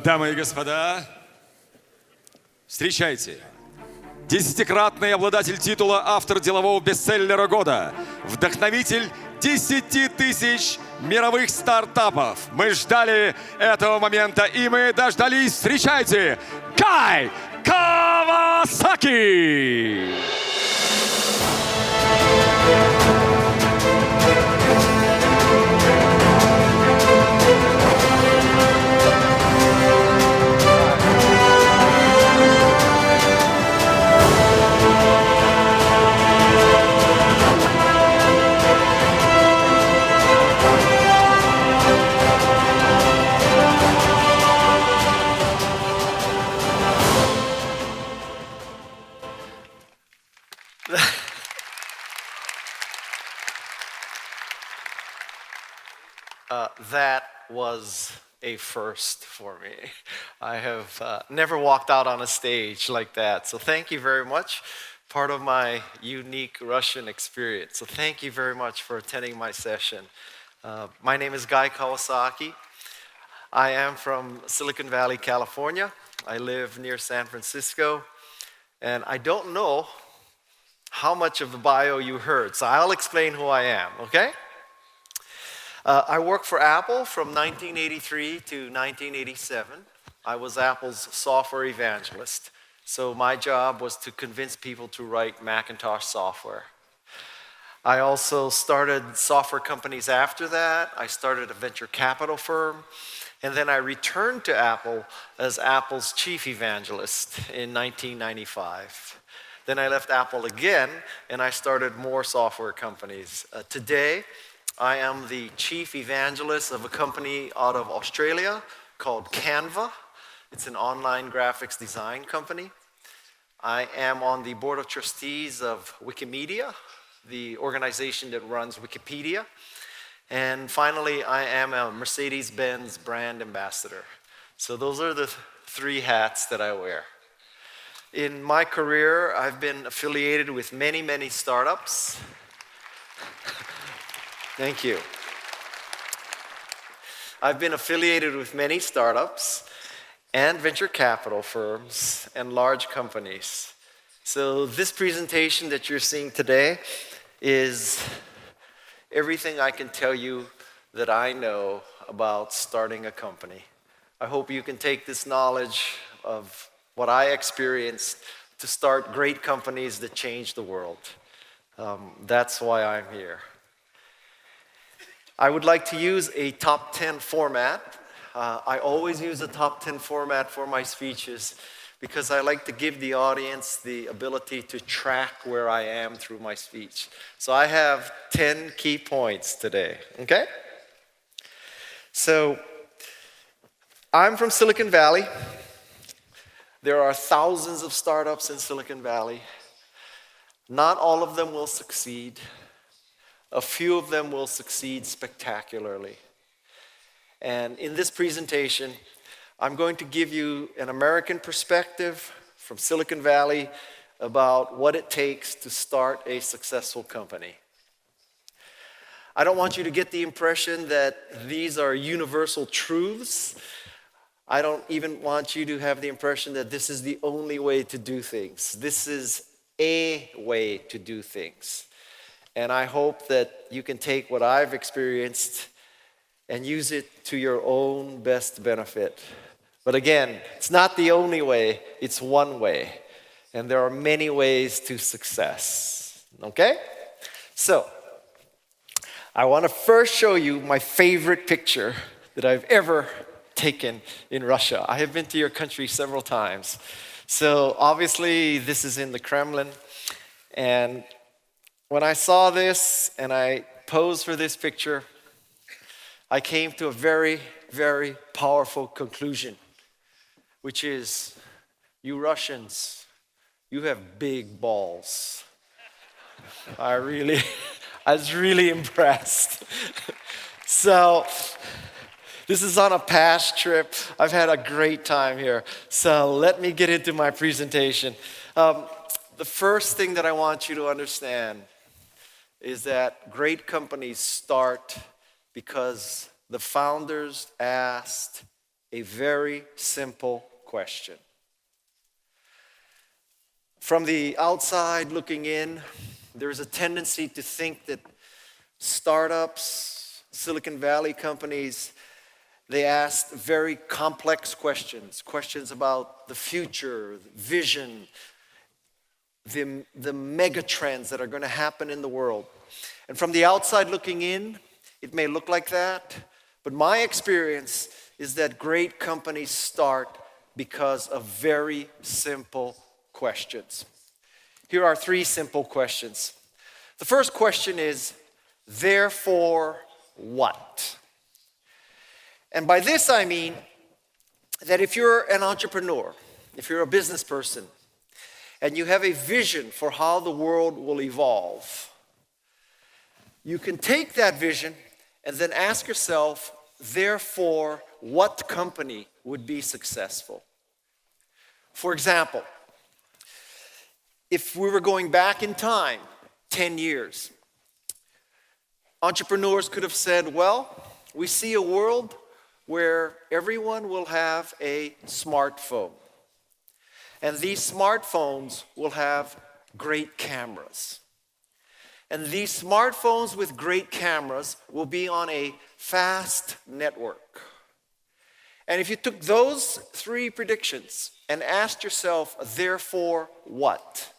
Дамы и господа, встречайте. 10-кратный обладатель титула автор делового бестселлера года, вдохновитель 10 тысяч мировых стартапов. Мы ждали этого момента, и мы дождались. Встречайте, Гай Кавасаки! That was a first for me. I have never walked out on a stage like that. So thank you very much. Part of my unique Russian experience. So thank you very much for attending my session. My name is Guy Kawasaki. I am from Silicon Valley, California. I live near San Francisco. And I don't know how much of the bio you heard. So I'll explain who I am, okay? I worked for Apple from 1983 to 1987. I was Apple's software evangelist. So my job was to convince people to write Macintosh software. I also started software companies after that. I started a venture capital firm. And then I returned to Apple as Apple's chief evangelist in 1995. Then I left Apple again, and I started more software companies. Today, I am the chief evangelist of a company out of Australia called Canva. It's an online graphics design company. I am on the board of trustees of Wikimedia, the organization that runs Wikipedia. And finally, I am a Mercedes-Benz brand ambassador. So those are the 3 hats that I wear. In my career, I've been affiliated with many, many startups. Thank you. I've been affiliated with many startups and venture capital firms and large companies. So this presentation that you're seeing today is everything I can tell you that I know about starting a company. I hope you can take this knowledge of what I experienced to start great companies that change the world. That's why I'm here. I would like to use a top 10 format. I always use a top 10 format for my speeches because I like to give the audience the ability to track where I am through my speech. So I have 10 key points today, okay? So I'm from Silicon Valley. There are thousands of startups in Silicon Valley. Not all of them will succeed. A few of them will succeed spectacularly. And in this presentation, I'm going to give you an American perspective from Silicon Valley about what it takes to start a successful company. I don't want you to get the impression that these are universal truths. I don't even want you to have the impression that this is the only way to do things. This is a way to do things. And I hope that you can take what I've experienced and use it to your own best benefit. But again, it's not the only way, it's one way. And there are many ways to success, okay? So, I want to first show you my favorite picture that I've ever taken in Russia. I have been to your country several times. So obviously, this is in the Kremlin. And when I saw this and I posed for this picture, I came to a very, very powerful conclusion, which is, you Russians, you have big balls. I was really impressed. So, this is on a past trip. I've had a great time here. So let me get into my presentation. The first thing that I want you to understand is that great companies start because the founders asked a very simple question. From the outside looking in, there's a tendency to think that startups, Silicon Valley companies, they ask very complex questions about the future, vision, the mega trends that are going to happen in the world. And from the outside looking in, it may look like that, but my experience is that great companies start because of very simple questions. Here are 3 simple questions. The first question is, therefore what? And by this I mean that if you're an entrepreneur, if you're a business person, and you have a vision for how the world will evolve, you can take that vision and then ask yourself, therefore, what company would be successful? For example, if we were going back in time 10 years, entrepreneurs could have said, well, we see a world where everyone will have a smartphone. And these smartphones will have great cameras. And these smartphones with great cameras will be on a fast network. And if you took those 3 predictions and asked yourself, therefore, what?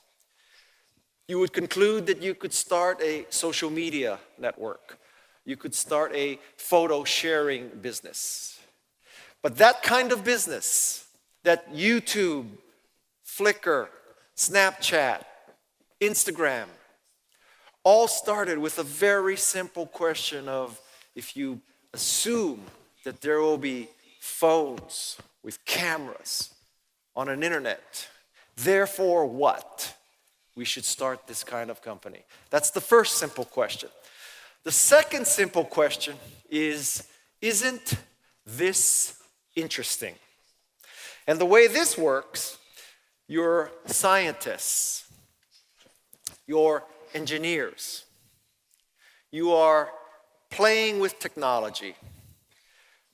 You would conclude that you could start a social media network. You could start a photo sharing business. But that kind of business, that YouTube, Flickr, Snapchat, Instagram, all started with a very simple question of, if you assume that there will be phones with cameras on an internet, therefore what? We should start this kind of company. That's the first simple question. The second simple question is, isn't this interesting? And the way this works, you're scientists, you're engineers, you are playing with technology.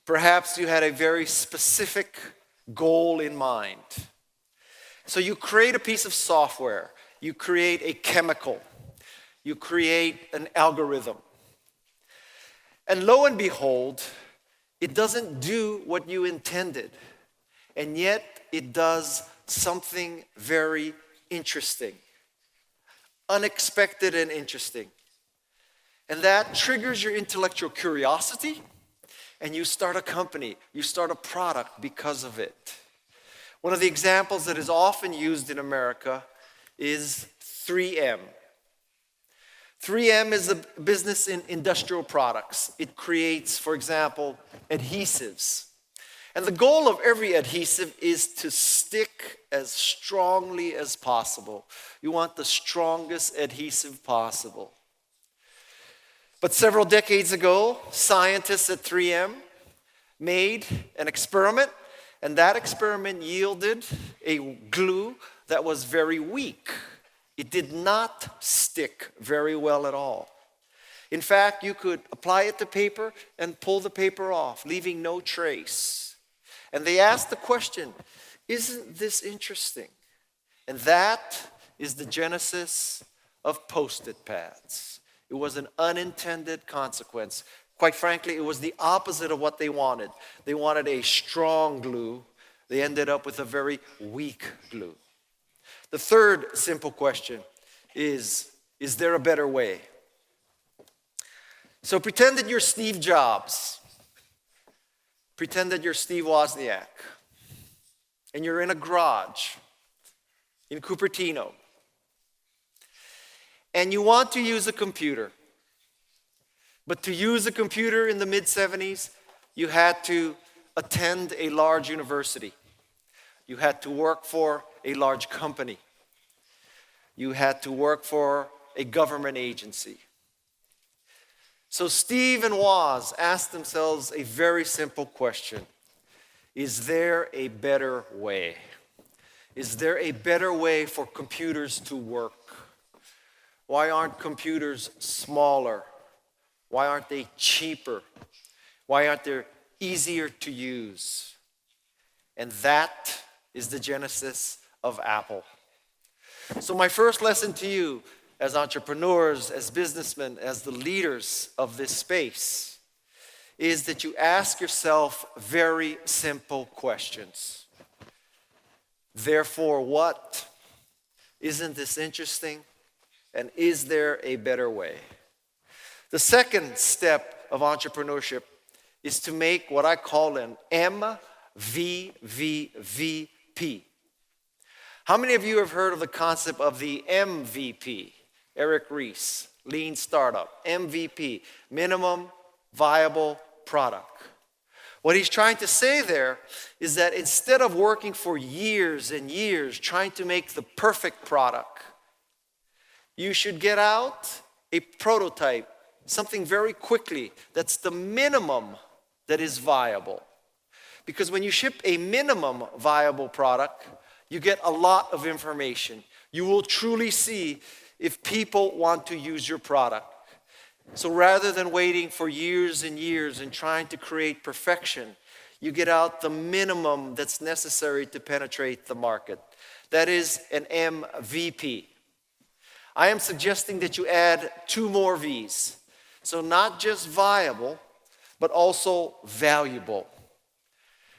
Perhaps you had a very specific goal in mind. So you create a piece of software, you create a chemical, you create an algorithm. And lo and behold, it doesn't do what you intended, and yet it does something very interesting, unexpected and interesting. And that triggers your intellectual curiosity, and you start a company, you start a product because of it. One of the examples that is often used in America is 3M. 3M is a business in industrial products. It creates, for example, adhesives. And the goal of every adhesive is to stick as strongly as possible. You want the strongest adhesive possible. But several decades ago, scientists at 3M made an experiment, and that experiment yielded a glue that was very weak. It did not stick very well at all. In fact, you could apply it to paper and pull the paper off, leaving no trace. And they asked the question, isn't this interesting? And that is the genesis of Post-it pads. It was an unintended consequence. Quite frankly, it was the opposite of what they wanted. They wanted a strong glue. They ended up with a very weak glue. The third simple question is there a better way? So pretend that you're Steve Jobs. Pretend that you're Steve Wozniak. And you're in a garage in Cupertino. And you want to use a computer. But to use a computer in the mid-70s, you had to attend a large university. You had to work for a large company. You had to work for a government agency. So Steve and Woz asked themselves a very simple question. Is there a better way? Is there a better way for computers to work? Why aren't computers smaller? Why aren't they cheaper? Why aren't they easier to use? And that is the genesis of Apple. So my first lesson to you as entrepreneurs, as businessmen, as the leaders of this space is that you ask yourself very simple questions. Therefore, what? Isn't this interesting? And is there a better way? The second step of entrepreneurship is to make what I call an MVVVP. How many of you have heard of the concept of the MVP? Eric Ries, Lean Startup, MVP, minimum viable product. What he's trying to say there is that instead of working for years and years trying to make the perfect product, you should get out a prototype, something very quickly that's the minimum that is viable. Because when you ship a minimum viable product, you get a lot of information. You will truly see if people want to use your product. So rather than waiting for years and years and trying to create perfection, you get out the minimum that's necessary to penetrate the market. That is an MVP. I am suggesting that you add 2 more V's. So not just viable, but also valuable.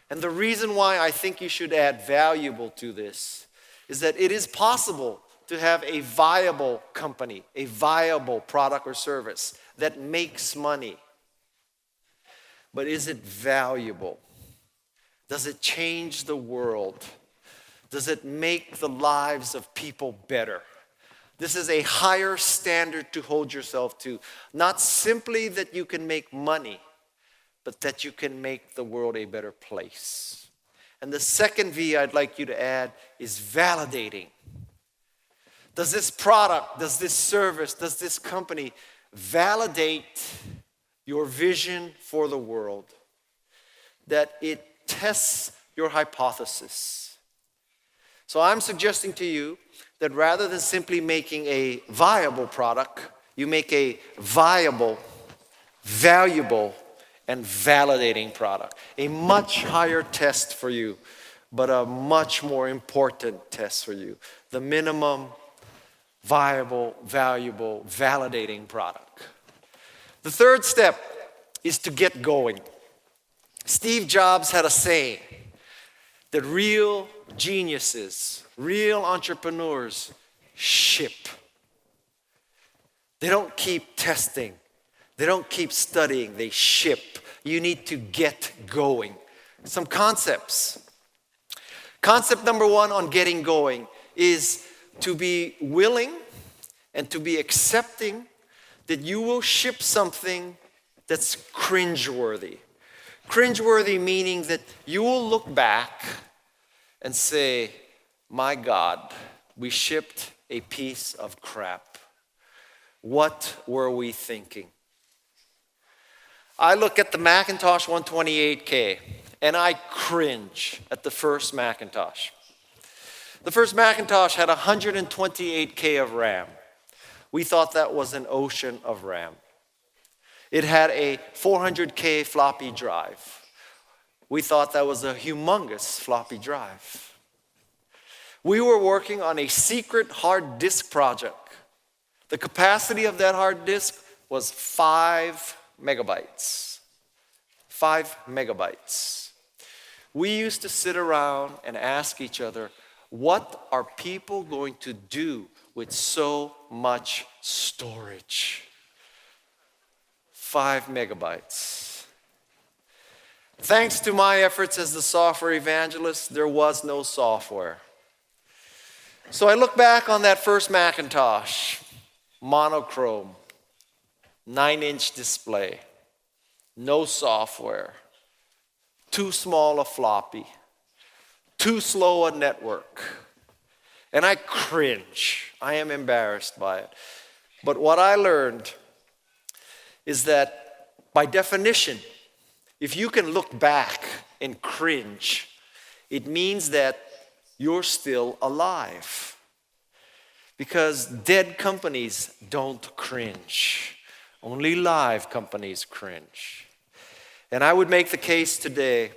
And the reason why I think you should add valuable to this is that it is possible to have a viable company, a viable product or service that makes money. But is it valuable? Does it change the world? Does it make the lives of people better? This is a higher standard to hold yourself to. Not simply that you can make money, but that you can make the world a better place. And the second V I'd like you to add is validating. Does this product, does this service, does this company validate your vision for the world? That it tests your hypothesis. So I'm suggesting to you that rather than simply making a viable product, you make a viable, valuable, and validating product. A much higher test for you, but a much more important test for you. The minimum viable, valuable, validating product. The third step is to get going. Steve Jobs had a saying that real geniuses, real entrepreneurs ship. They don't keep testing. They don't keep studying. They ship. You need to get going. Some concepts. Concept number 1 on getting going is to be willing and to be accepting that you will ship something that's cringeworthy. Cringeworthy meaning that you will look back and say, my God, we shipped a piece of crap. What were we thinking? I look at the Macintosh 128K and I cringe at the first Macintosh. The first Macintosh had 128K of RAM. We thought that was an ocean of RAM. It had a 400K floppy drive. We thought that was a humongous floppy drive. We were working on a secret hard disk project. The capacity of that hard disk was 5 megabytes. 5 megabytes. We used to sit around and ask each other, what are people going to do with so much storage? 5 megabytes. Thanks to my efforts as the software evangelist, there was no software. So I look back on that first Macintosh, monochrome, 9-inch display, no software, too small a floppy, too slow a network. And I cringe. I am embarrassed by it. But what I learned is that by definition, if you can look back and cringe, it means that you're still alive. Because dead companies don't cringe. Only live companies cringe. And I would make the case today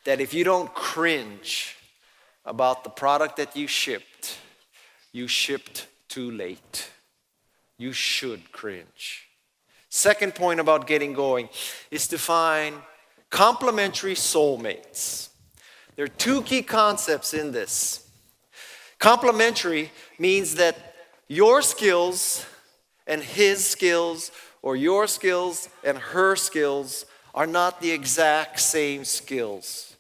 that if you don't cringe about the product that you shipped too late. You should cringe. Second point about getting going is to find complementary soulmates. There are two key concepts in this. Complementary means that your skills and his skills, or your skills and her skills, are not the exact same skills.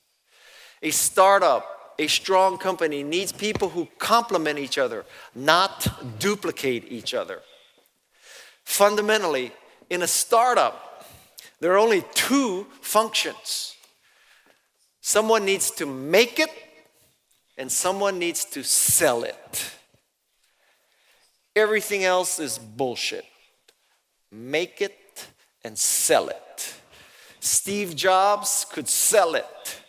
A startup, a strong company needs people who complement each other, not duplicate each other. Fundamentally, in a startup, there are only two functions. Someone needs to make it, and someone needs to sell it. Everything else is bullshit. Make it and sell it. Steve Jobs could sell it.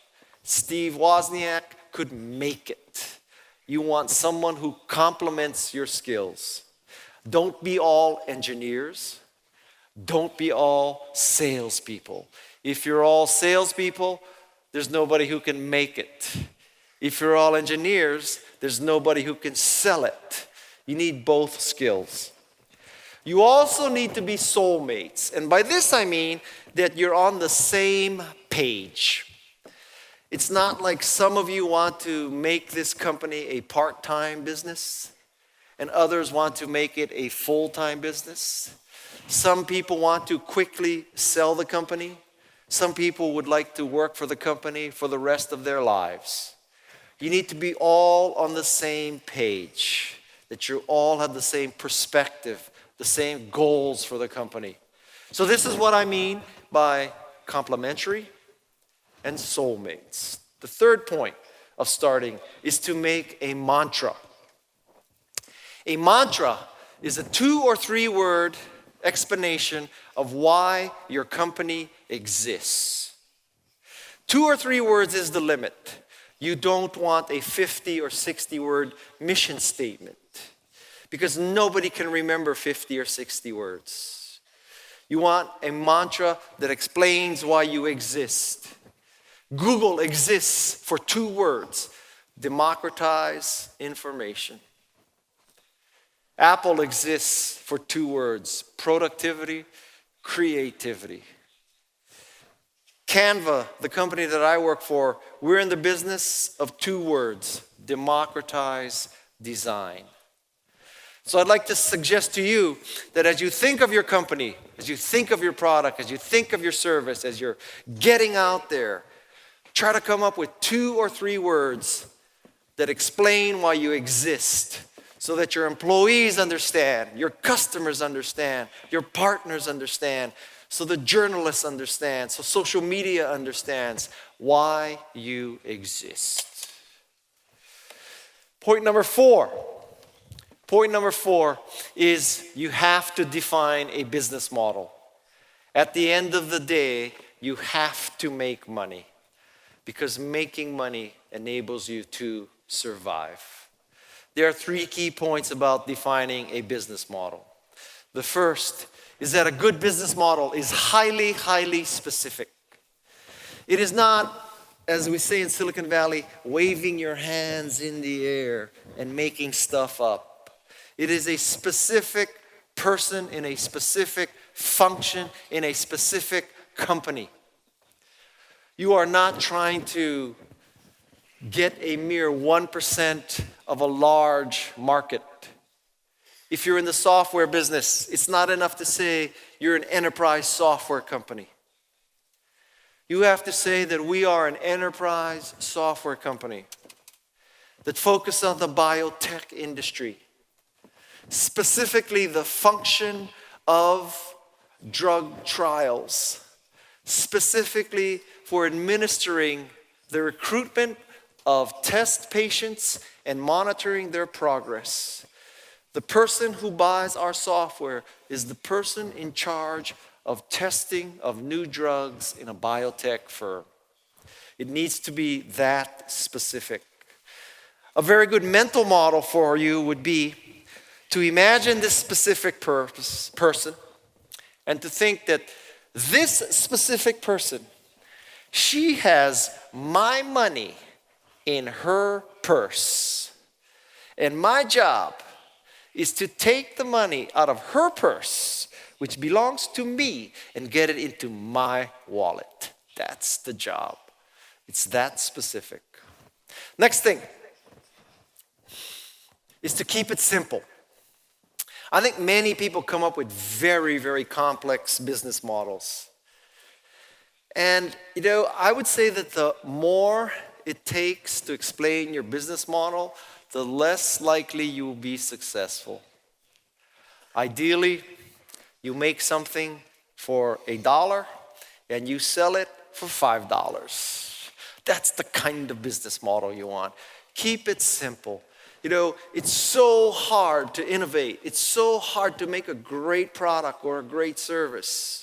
Steve Wozniak could make it. You want someone who complements your skills. Don't be all engineers. Don't be all salespeople. If you're all salespeople, there's nobody who can make it. If you're all engineers, there's nobody who can sell it. You need both skills. You also need to be soulmates. And by this I mean that you're on the same page. It's not like some of you want to make this company a part-time business and others want to make it a full-time business. Some people want to quickly sell the company. Some people would like to work for the company for the rest of their lives. You need to be all on the same page, that you all have the same perspective, the same goals for the company. So this is what I mean by complementary and soulmates. The third point of starting is to make a mantra. A mantra is a 2 or 3 word explanation of why your company exists. 2 or 3 words is the limit. You don't want a 50 or 60 word mission statement because nobody can remember 50 or 60 words. You want a mantra that explains why you exist. Google exists for 2 words: democratize information. Apple exists for 2 words: productivity, creativity. Canva, the company that I work for, we're in the business of 2 words: democratize design. So I'd like to suggest to you that as you think of your company, as you think of your product, as you think of your service, as you're getting out there, try to come up with 2 or 3 words that explain why you exist, so that your employees understand, your customers understand, your partners understand, so the journalists understand, so social media understands why you exist. Point number 4. Point number 4 is you have to define a business model. At the end of the day, you have to make money because making money enables you to survive. There are 3 key points about defining a business model. The first is that a good business model is highly, highly specific. It is not, as we say in Silicon Valley, waving your hands in the air and making stuff up. It is a specific person in a specific function in a specific company. You are not trying to get a mere 1% of a large market. If you're in the software business, it's not enough to say you're an enterprise software company. You have to say that we are an enterprise software company that focuses on the biotech industry, specifically the function of drug trials, specifically for administering the recruitment of test patients and monitoring their progress. The person who buys our software is the person in charge of testing of new drugs in a biotech firm. It needs to be that specific. A very good mental model for you would be to imagine this specific person and to think that this specific person She has my money in her purse. And my job is to take the money out of her purse, which belongs to me, and get it into my wallet. That's the job. It's that specific. Next thing is to keep it simple. I think many people come up with very, very complex business models. And, I would say that the more it takes to explain your business model, the less likely you will be successful. Ideally, you make something for $1 and you sell it for $5. That's the kind of business model you want. Keep it simple. It's so hard to innovate. It's so hard to make a great product or a great service.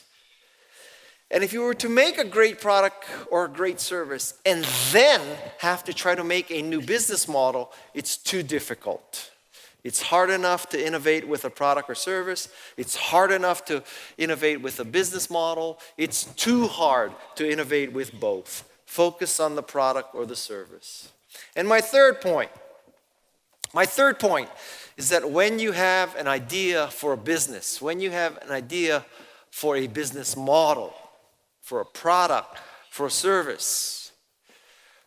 And if you were to make a great product or a great service and then have to try to make a new business model, it's too difficult. It's hard enough to innovate with a product or service. It's hard enough to innovate with a business model. It's too hard to innovate with both. Focus on the product or the service. And my third point is that when you have an idea for a business, when you have an idea for a business model, for a product, for a service,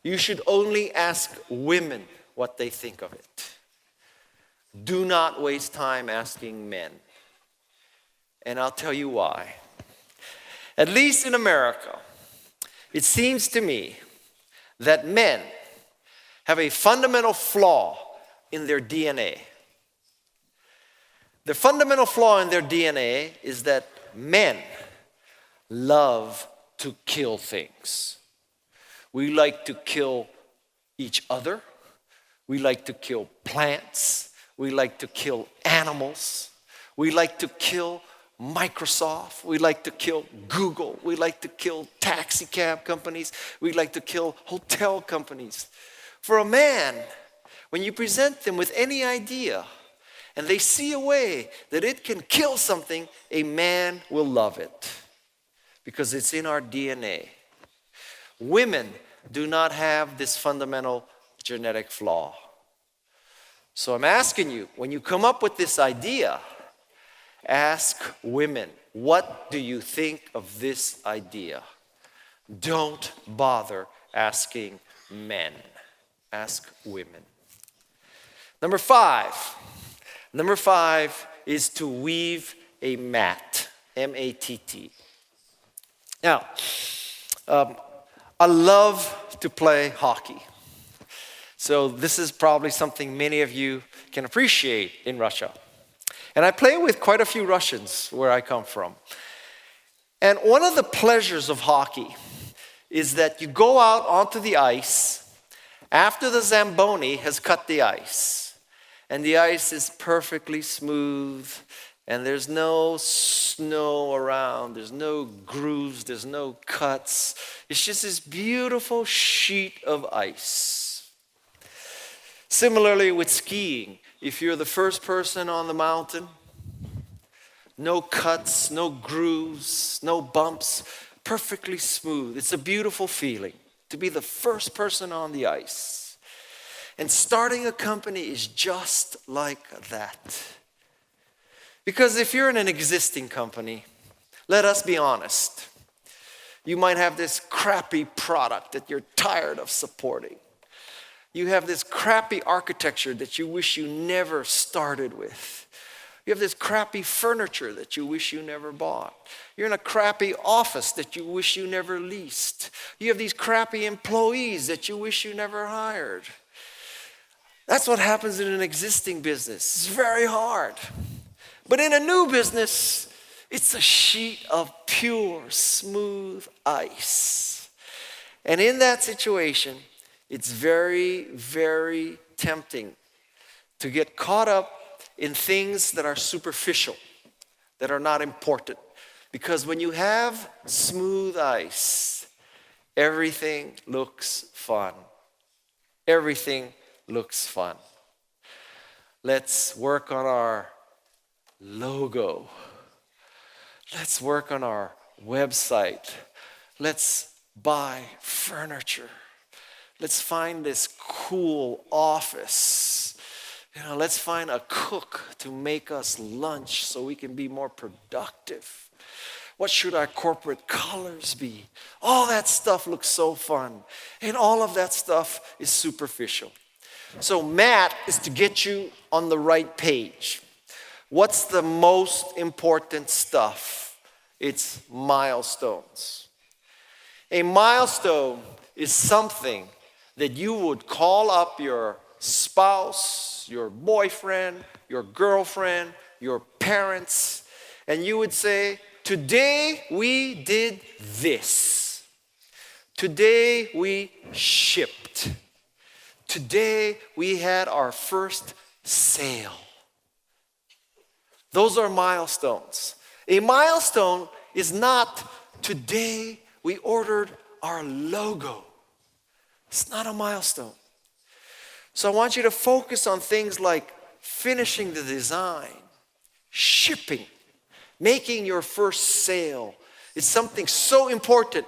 you should only ask women what they think of it. Do not waste time asking men. And I'll tell you why. At least in America, it seems to me that men have a fundamental flaw in their DNA. The fundamental flaw in their DNA is that men love to kill things. We like to kill each other. We like to kill plants. We like to kill animals. We like to kill Microsoft. We like to kill Google. We like to kill taxi cab companies. We like to kill hotel companies. For a man, when you present them with any idea and they see a way that it can kill something, a man will love it. Because it's in our DNA. Women do not have this fundamental genetic flaw. So I'm asking you, when you come up with this idea, ask women, what do you think of this idea? Don't bother asking men. Ask women. Number five is to weave a mat, M-A-T-T. Now, I love to play hockey. So this is probably something many of you can appreciate in Russia. And I play with quite a few Russians where I come from. And one of the pleasures of hockey is that you go out onto the ice after the Zamboni has cut the ice. And the ice is perfectly smooth. And there's no snow around, there's no grooves, there's no cuts. It's just this beautiful sheet of ice. Similarly with skiing, if you're the first person on the mountain, no cuts, no grooves, no bumps, perfectly smooth. It's a beautiful feeling to be the first person on the ice. And starting a company is just like that. Because if you're in an existing company, let us be honest, you might have this crappy product that you're tired of supporting. You have this crappy architecture that you wish you never started with. You have this crappy furniture that you wish you never bought. You're in a crappy office that you wish you never leased. You have these crappy employees that you wish you never hired. That's what happens in an existing business. It's very hard. But in a new business, it's a sheet of pure, smooth ice. And in that situation, it's very, very tempting to get caught up in things that are superficial, that are not important. Because when you have smooth ice, everything looks fun. Everything looks fun. Let's work on our logo. Let's work on our website. Let's buy furniture. Let's find this cool office. Let's find a cook to make us lunch so we can be more productive. What should our corporate colors be? All that stuff looks so fun. And all of that stuff is superficial. So Matt is to get you on the right page. What's the most important stuff? It's milestones. A milestone is something that you would call up your spouse, your boyfriend, your girlfriend, your parents, and you would say, today we did this. Today we shipped. Today we had our first sale. Those are milestones. A milestone is not today we ordered our logo. It's not a milestone. So I want you to focus on things like finishing the design, shipping, making your first sale. It's something so important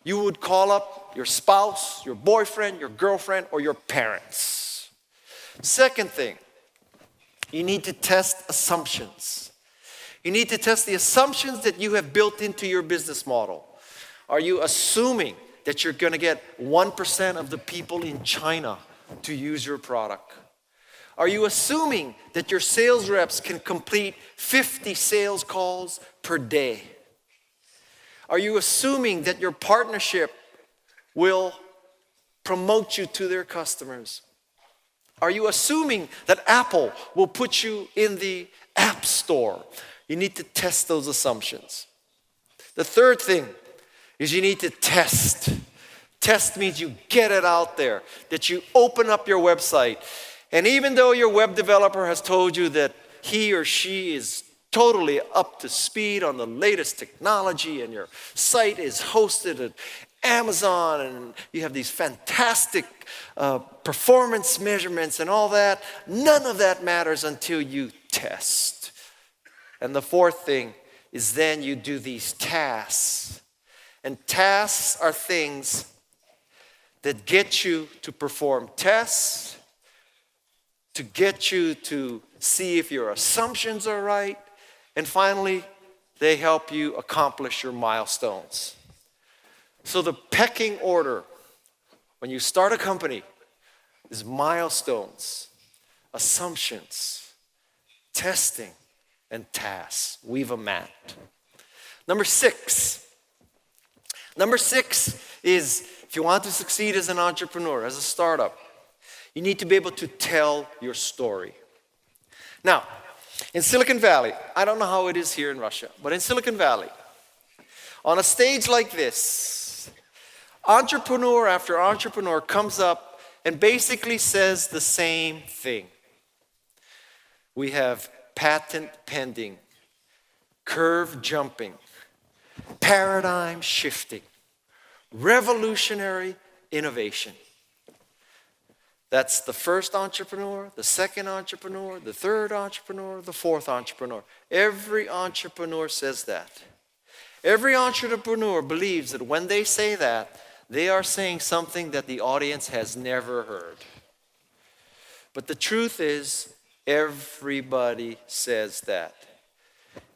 you would call up your spouse, your boyfriend, your girlfriend, or your parents. Second thing, you need to test assumptions. You need to test the assumptions that you have built into your business model. Are you assuming that you're going to get 1% of the people in China to use your product? Are you assuming that your sales reps can complete 50 sales calls per day? Are you assuming that your partnership will promote you to their customers? Are you assuming that Apple will put you in the App Store? You need to test those assumptions. The third thing is you need to test. Test means you get it out there, that you open up your website. And even though your web developer has told you that he or she is totally up to speed on the latest technology and your site is hosted at Amazon and you have these fantastic performance measurements and all that, none of that matters until you test. And the fourth thing is then you do these tasks. And tasks are things that get you to perform tests, to get you to see if your assumptions are right, and finally, they help you accomplish your milestones. So the pecking order when you start a company is milestones, assumptions, testing, and tasks. Weave a mat. Number six is if you want to succeed as an entrepreneur, as a startup, you need to be able to tell your story. Now, in Silicon Valley, I don't know how it is here in Russia, but in Silicon Valley, on a stage like this, entrepreneur after entrepreneur comes up and basically says the same thing. We have patent pending, curve jumping, paradigm shifting, revolutionary innovation. That's the first entrepreneur, the second entrepreneur, the third entrepreneur, the fourth entrepreneur. Every entrepreneur says that. Every entrepreneur believes that when they say that, they are saying something that the audience has never heard. But the truth is, everybody says that.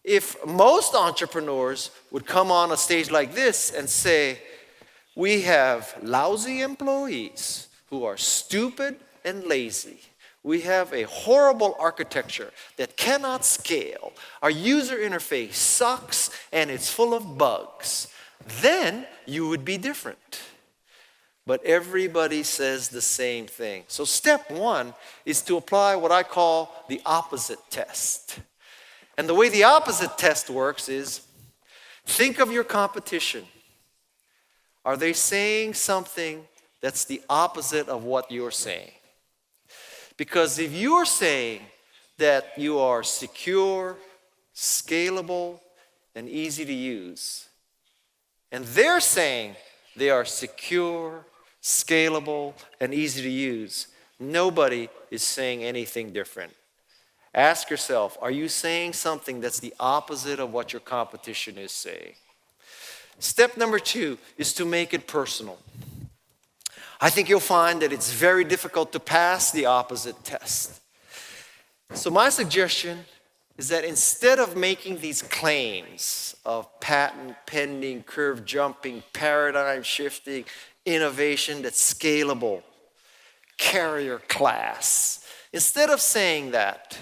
If most entrepreneurs would come on a stage like this and say, we have lousy employees who are stupid and lazy. We have a horrible architecture that cannot scale. Our user interface sucks and it's full of bugs. Then you would be different. But everybody says the same thing. So step one is to apply what I call the opposite test. And the way the opposite test works is think of your competition. Are they saying something that's the opposite of what you're saying? Because if you're saying that you are secure, scalable, and easy to use, and they're saying they are secure, scalable, and easy to use, nobody is saying anything different. Ask yourself, are you saying something that's the opposite of what your competition is saying? Step number 2 is to make it personal. I think you'll find that it's very difficult to pass the opposite test. So my suggestion is that instead of making these claims of patent pending, curve jumping, paradigm shifting, innovation that's scalable, carrier class, instead of saying that,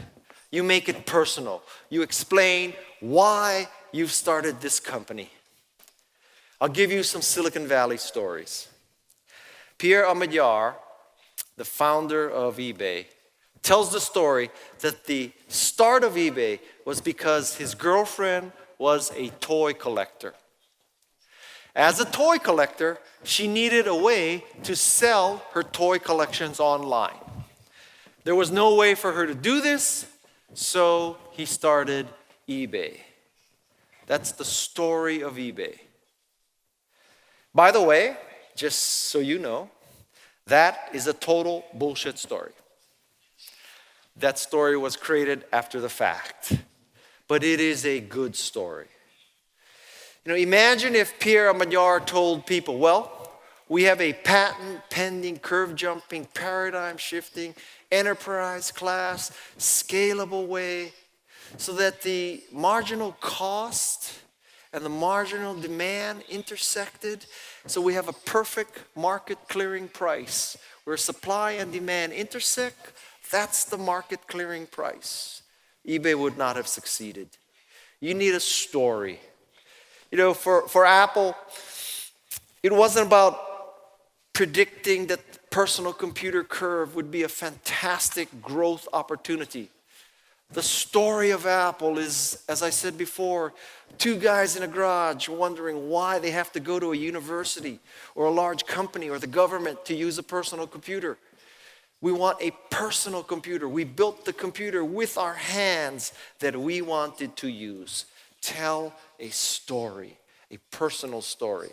you make it personal. You explain why you've started this company. I'll give you some Silicon Valley stories. Pierre Omidyar, the founder of eBay, tells the story that the start of eBay was because his girlfriend was a toy collector. As a toy collector, she needed a way to sell her toy collections online. There was no way for her to do this, so he started eBay. That's the story of eBay. By the way, just so you know, that is a total bullshit story. That story was created after the fact, but it is a good story. You know, imagine if Pierre Omidyar told people, well, we have a patent pending, curve jumping, paradigm shifting, enterprise class, scalable way, so that the marginal cost and the marginal demand intersected, so we have a perfect market clearing price where supply and demand intersect. That's the market clearing price. eBay would not have succeeded. You need a story. You know, for Apple, it wasn't about predicting that the personal computer curve would be a fantastic growth opportunity. The story of Apple is, as I said before, two guys in a garage wondering why they have to go to a university or a large company or the government to use a personal computer. We want a personal computer. We built the computer with our hands that we wanted to use. Tell a story, a personal story.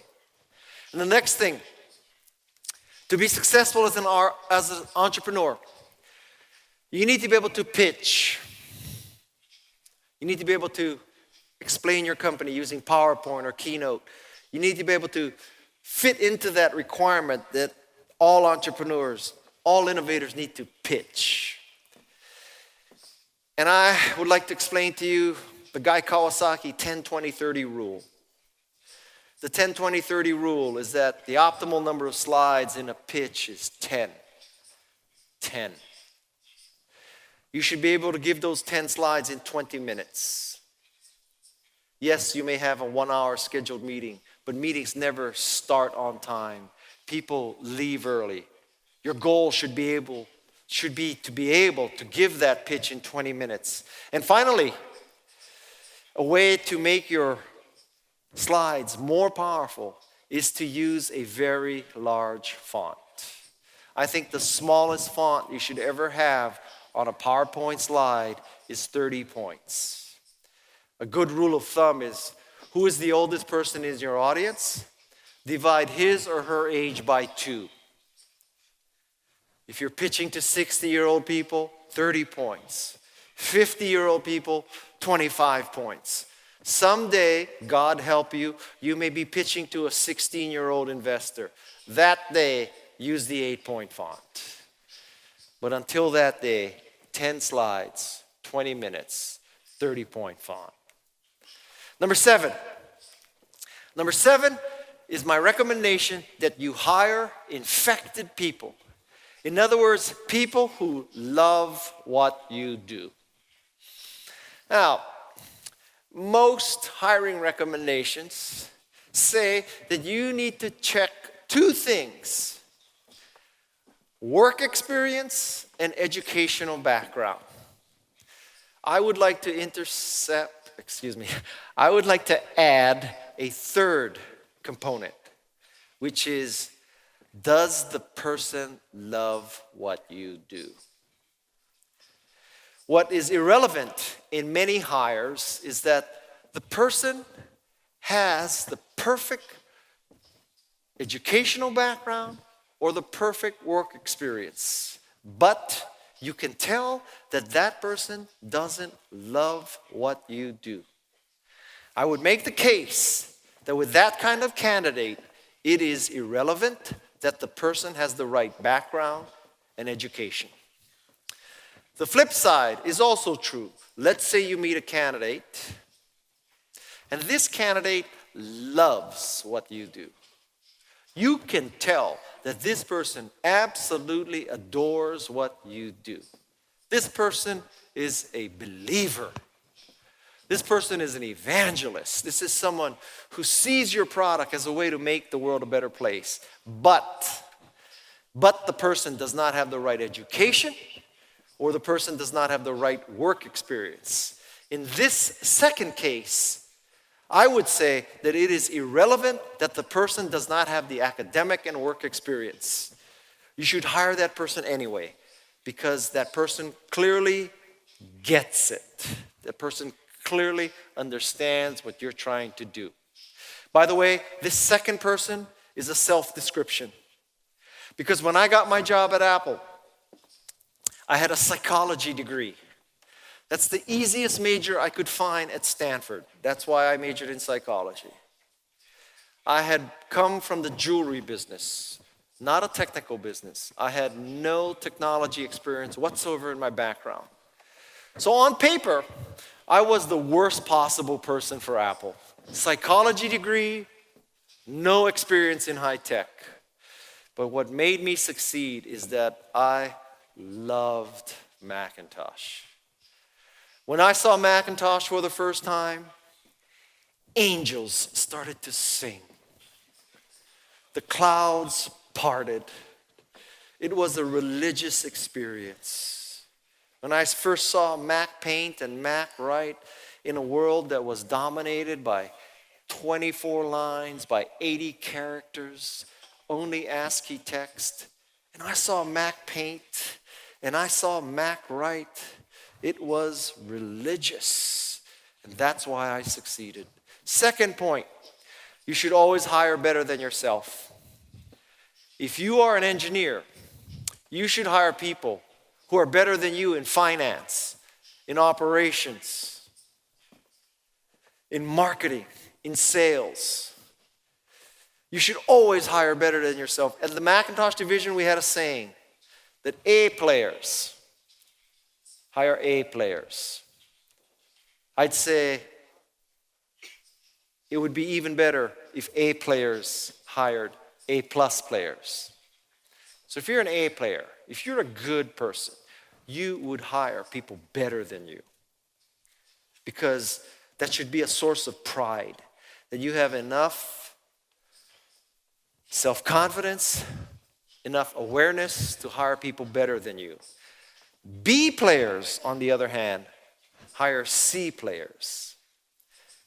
And the next thing, to be successful as an entrepreneur, you need to be able to pitch. You need to be able to explain your company using PowerPoint or Keynote. You need to be able to fit into that requirement that all entrepreneurs, all innovators need to pitch. And I would like to explain to you the Guy Kawasaki 10-20-30 rule. The 10-20-30 rule is that the optimal number of slides in a pitch is 10. 10. You should be able to give those 10 slides in 20 minutes. Yes, you may have a 1-hour scheduled meeting, but meetings never start on time. People leave early. Your goal should be to be able to give that pitch in 20 minutes. And finally, a way to make your slides more powerful is to use a very large font. I think the smallest font you should ever have on a PowerPoint slide is 30 points. A good rule of thumb is, who is the oldest person in your audience? Divide his or her age by 2. If you're pitching to 60-year-old people, 30 points. 50-year-old people, 25 points. Someday, God help you, you may be pitching to a 16-year-old investor. That day, use the 8-point font. But until that day, 10 slides, 20 minutes, 30-point font. Number 7. Number 7 is my recommendation that you hire infected people. In other words, people who love what you do. Now, most hiring recommendations say that you need to check 2 things: work experience and educational background. I would like to add a third component, which is, does the person love what you do? What is irrelevant in many hires is that the person has the perfect educational background or the perfect work experience, but you can tell that that person doesn't love what you do. I would make the case that with that kind of candidate, it is irrelevant that the person has the right background and education. The flip side is also true. Let's say you meet a candidate, and this candidate loves what you do. You can tell that this person absolutely adores what you do. This person is a believer. This person is an evangelist. This is someone who sees your product as a way to make the world a better place. But the person does not have the right education, or the person does not have the right work experience. In this second case, I would say that it is irrelevant that the person does not have the academic and work experience. You should hire that person anyway, because that person clearly gets it. That person clearly understands what you're trying to do. By the way, this second person is a self-description. Because when I got my job at Apple, I had a psychology degree. That's the easiest major I could find at Stanford. That's why I majored in psychology. I had come from the jewelry business, not a technical business. I had no technology experience whatsoever in my background. So on paper, I was the worst possible person for Apple. Psychology degree, no experience in high tech. But what made me succeed is that I loved Macintosh. When I saw Macintosh for the first time, angels started to sing. The clouds parted. It was a religious experience. When I first saw Mac Paint and Mac Write in a world that was dominated by 24 lines, by 80 characters, only ASCII text, and I saw Mac Paint and I saw Mac Write, it was religious. And that's why I succeeded. Second point, you should always hire better than yourself. If you are an engineer, you should hire people who are better than you in finance, in operations, in marketing, in sales. You should always hire better than yourself. At the Macintosh division, we had a saying that A players hire A players. I'd say it would be even better if A players hired A plus players. So if you're an A player, if you're a good person, you would hire people better than you. Because that should be a source of pride, that you have enough self-confidence, enough awareness to hire people better than you. B players, on the other hand, hire C players.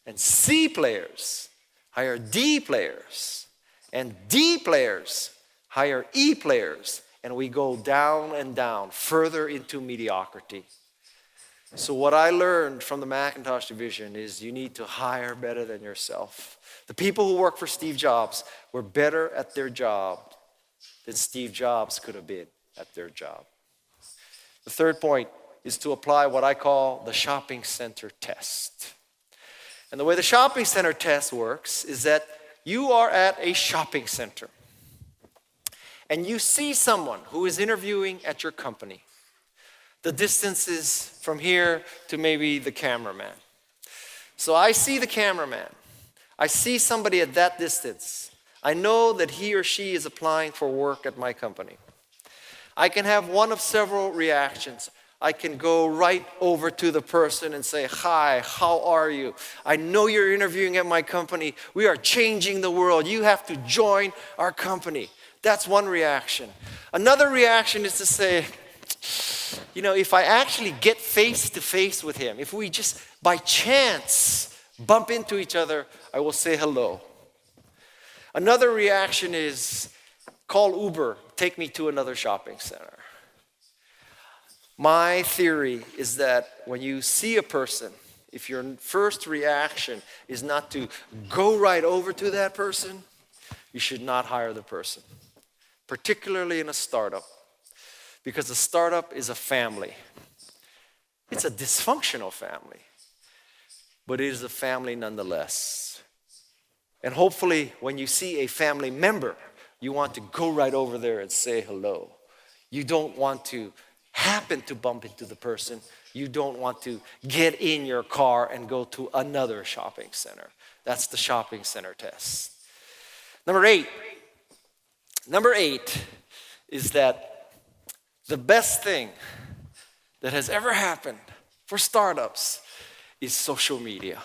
And C players hire D players. And D players hire E players. And we go down and down, further into mediocrity. So what I learned from the Macintosh division is you need to hire better than yourself. The people who work for Steve Jobs were better at their job than Steve Jobs could have been at their job. The third point is to apply what I call the shopping center test. And the way the shopping center test works is that you are at a shopping center and you see someone who is interviewing at your company. The distance is from here to maybe the cameraman. So I see the cameraman. I see somebody at that distance. I know that he or she is applying for work at my company. I can have one of several reactions. I can go right over to the person and say, "Hi, how are you? I know you're interviewing at my company. We are changing the world. You have to join our company." That's one reaction. Another reaction is to say, if I actually get face to face with him, if we just by chance bump into each other, I will say hello. Another reaction is call Uber, take me to another shopping center. My theory is that when you see a person, if your first reaction is not to go right over to that person, you should not hire the person, particularly in a startup. Because a startup is a family. It's a dysfunctional family, but it is a family nonetheless. And hopefully when you see a family member, you want to go right over there and say hello. You don't want to happen to bump into the person. You don't want to get in your car and go to another shopping center. That's the shopping center test. Number eight is that the best thing that has ever happened for startups is social media.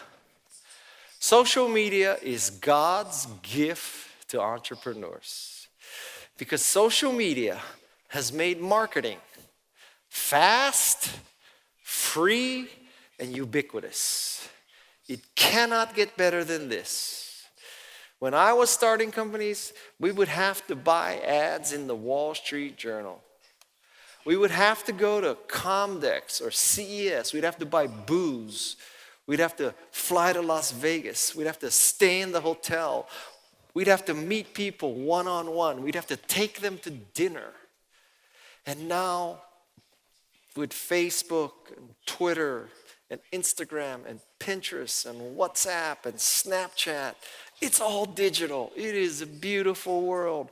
Social media is God's gift to entrepreneurs because social media has made marketing fast, free, and ubiquitous. It cannot get better than this. When I was starting companies, we would have to buy ads in the Wall Street Journal. We would have to go to Comdex or CES. We'd have to buy booze. We'd have to fly to Las Vegas. We'd have to stay in the hotel. We'd have to meet people one-on-one. We'd have to take them to dinner. And now, with Facebook and Twitter and Instagram and Pinterest and WhatsApp and Snapchat, it's all digital. It is a beautiful world.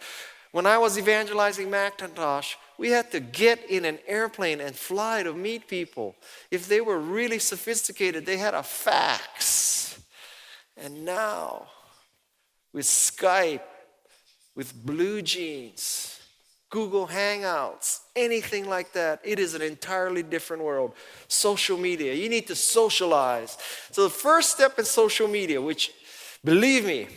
When I was evangelizing Macintosh, we had to get in an airplane and fly to meet people. If they were really sophisticated, they had a fax. And now, with Skype, with Blue Jeans, Google Hangouts, anything like that, it is an entirely different world. Social media, you need to socialize. So the first step in social media, which, believe me,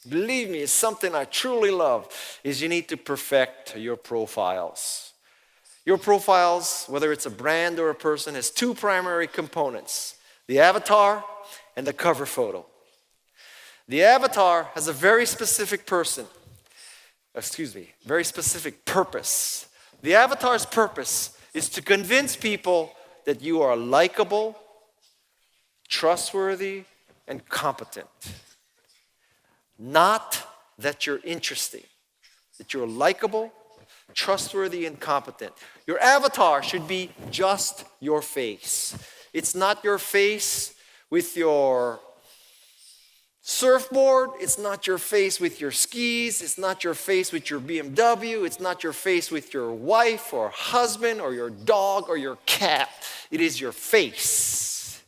is something I truly love, is you need to perfect your profiles. Your profiles, whether it's a brand or a person, has two primary components: the avatar and the cover photo. The avatar has a very specific very specific purpose. The avatar's purpose is to convince people that you are likable, trustworthy, and competent. Not that you're interesting, that you're likable, trustworthy, and competent. Your avatar should be just your face. It's not your face with your surfboard, it's not your face with your skis, it's not your face with your BMW, it's not your face with your wife or husband or your dog or your cat. It is your face.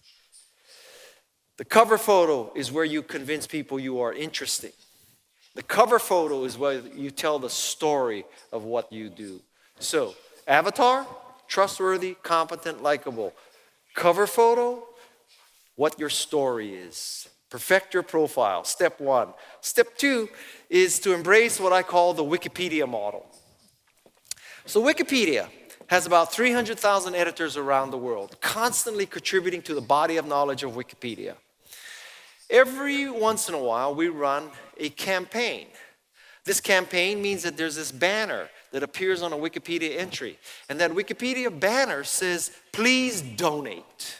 The cover photo is where you convince people you are interesting. The cover photo is where you tell the story of what you do. So, avatar, trustworthy, competent, likable. Cover photo, what your story is. Perfect your profile, step one. Step two is to embrace what I call the Wikipedia model. So Wikipedia has about 300,000 editors around the world, constantly contributing to the body of knowledge of Wikipedia. Every once in a while, we run a campaign. This campaign means that there's this banner that appears on a Wikipedia entry, and that Wikipedia banner says, "Please donate."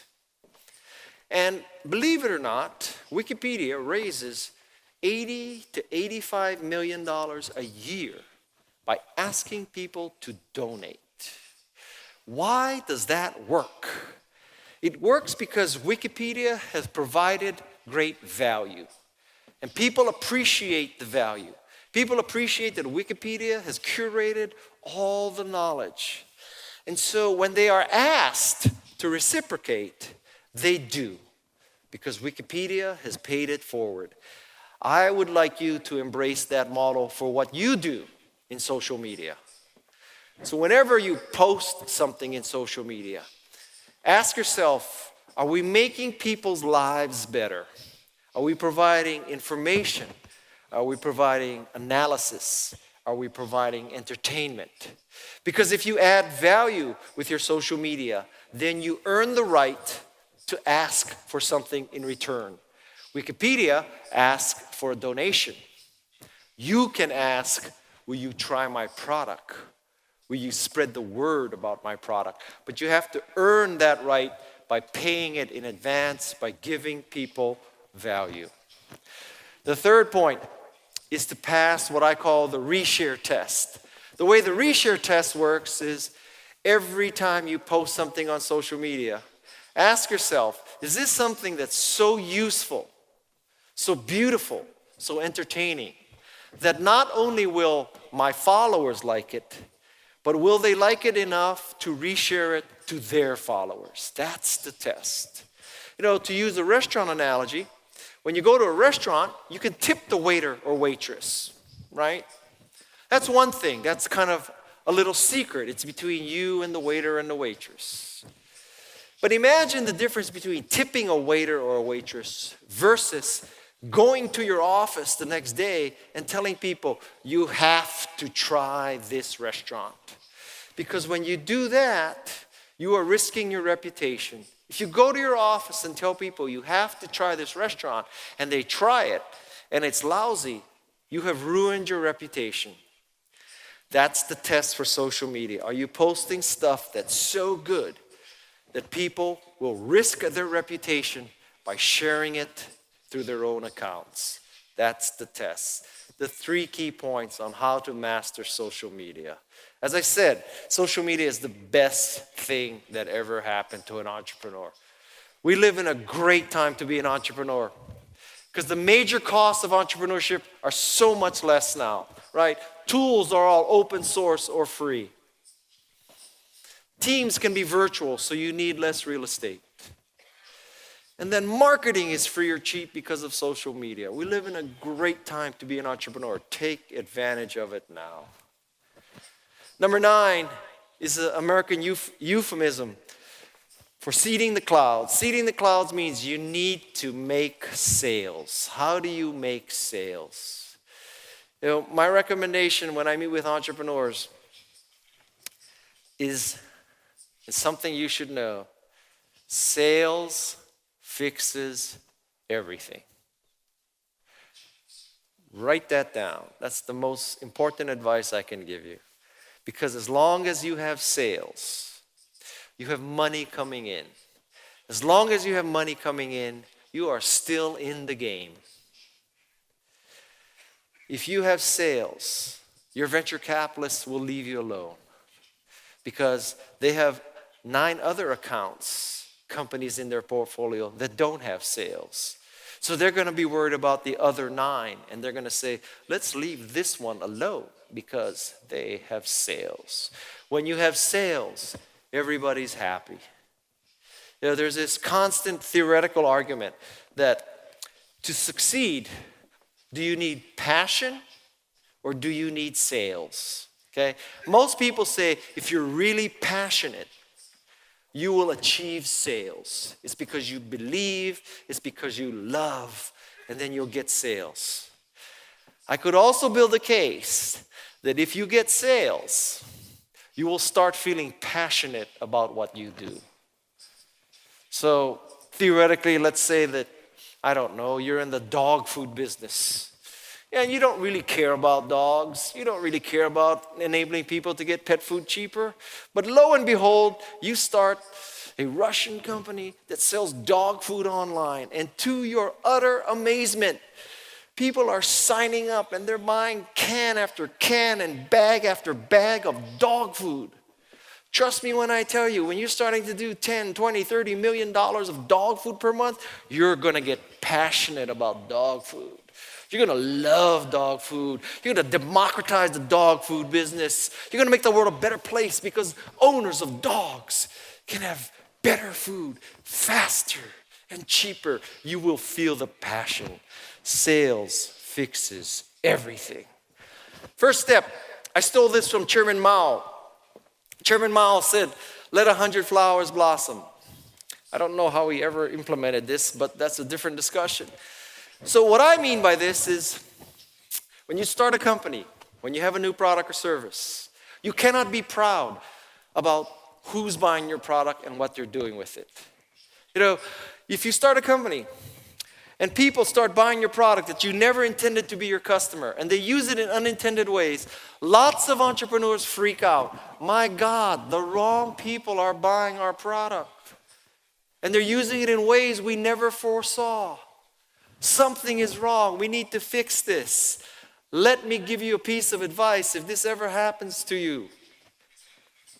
And believe it or not, Wikipedia raises $80 to $85 million a year by asking people to donate. Why does that work? It works because Wikipedia has provided great value. And people appreciate the value. People appreciate that Wikipedia has curated all the knowledge. And so when they are asked to reciprocate, they do, because Wikipedia has paid it forward. I would like you to embrace that model for what you do in social media. So whenever you post something in social media, ask yourself, are we making people's lives better? Are we providing information? Are we providing analysis? Are we providing entertainment? Because if you add value with your social media, then you earn the right to ask for something in return. Wikipedia asks for a donation. You can ask, will you try my product? Will you spread the word about my product? But you have to earn that right by paying it in advance, by giving people value. The third point is to pass what I call the reshare test. The way the reshare test works is every time you post something on social media, ask yourself, is this something that's so useful, so beautiful, so entertaining, that not only will my followers like it, but will they like it enough to reshare it to their followers? That's the test. You know, to use a restaurant analogy, when you go to a restaurant, you can tip the waiter or waitress, right? That's one thing. That's kind of a little secret. It's between you and the waiter and the waitress. But imagine the difference between tipping a waiter or a waitress versus going to your office the next day and telling people, you have to try this restaurant. Because when you do that, you are risking your reputation. If you go to your office and tell people you have to try this restaurant and they try it and it's lousy, you have ruined your reputation. That's the test for social media. Are you posting stuff that's so good that people will risk their reputation by sharing it through their own accounts? That's the test. The 3 key points on how to master social media. As I said, social media is the best thing that ever happened to an entrepreneur. We live in a great time to be an entrepreneur because the major costs of entrepreneurship are so much less now, right? Tools are all open source or free. Teams can be virtual, so you need less real estate. And then marketing is free or cheap because of social media. We live in a great time to be an entrepreneur. Take advantage of it now. Number 9 is an American euphemism for seeding the clouds. Seeding the clouds means you need to make sales. How do you make sales? You know, my recommendation when I meet with entrepreneurs is something you should know. Sales fixes everything. Write that down. That's the most important advice I can give you. Because as long as you have sales, you have money coming in. As long as you have money coming in, you are still in the game. If you have sales, your venture capitalists will leave you alone because they have 9 other companies in their portfolio that don't have sales. So they're going to be worried about the other 9, and they're going to say, let's leave this one alone because they have sales. When you have sales, everybody's happy. You know, there's this constant theoretical argument that to succeed, do you need passion or do you need sales? Okay? Most people say if you're really passionate, you will achieve sales. It's because you believe, it's because you love, and then you'll get sales. I could also build a case that if you get sales, you will start feeling passionate about what you do. So theoretically, let's say that, I don't know, you're in the dog food business. And you don't really care about dogs. You don't really care about enabling people to get pet food cheaper. But lo and behold, you start a Russian company that sells dog food online. And to your utter amazement, people are signing up and they're buying can after can and bag after bag of dog food. Trust me when I tell you, when you're starting to do 10, 20, $30 million of dog food per month, you're going to get passionate about dog food. You're going to love dog food. You're going to democratize the dog food business. You're going to make the world a better place because owners of dogs can have better food, faster and cheaper. You will feel the passion. Sales fixes everything. First step, I stole this from Chairman Mao. Chairman Mao said, let 100 flowers blossom. I don't know how he ever implemented this, but that's a different discussion. So what I mean by this is, when you start a company, when you have a new product or service, you cannot be proud about who's buying your product and what they're doing with it. You know, if you start a company and people start buying your product that you never intended to be your customer and they use it in unintended ways, lots of entrepreneurs freak out. My God, the wrong people are buying our product. And they're using it in ways we never foresaw. Something is wrong. We need to fix this. Let me give you a piece of advice if this ever happens to you.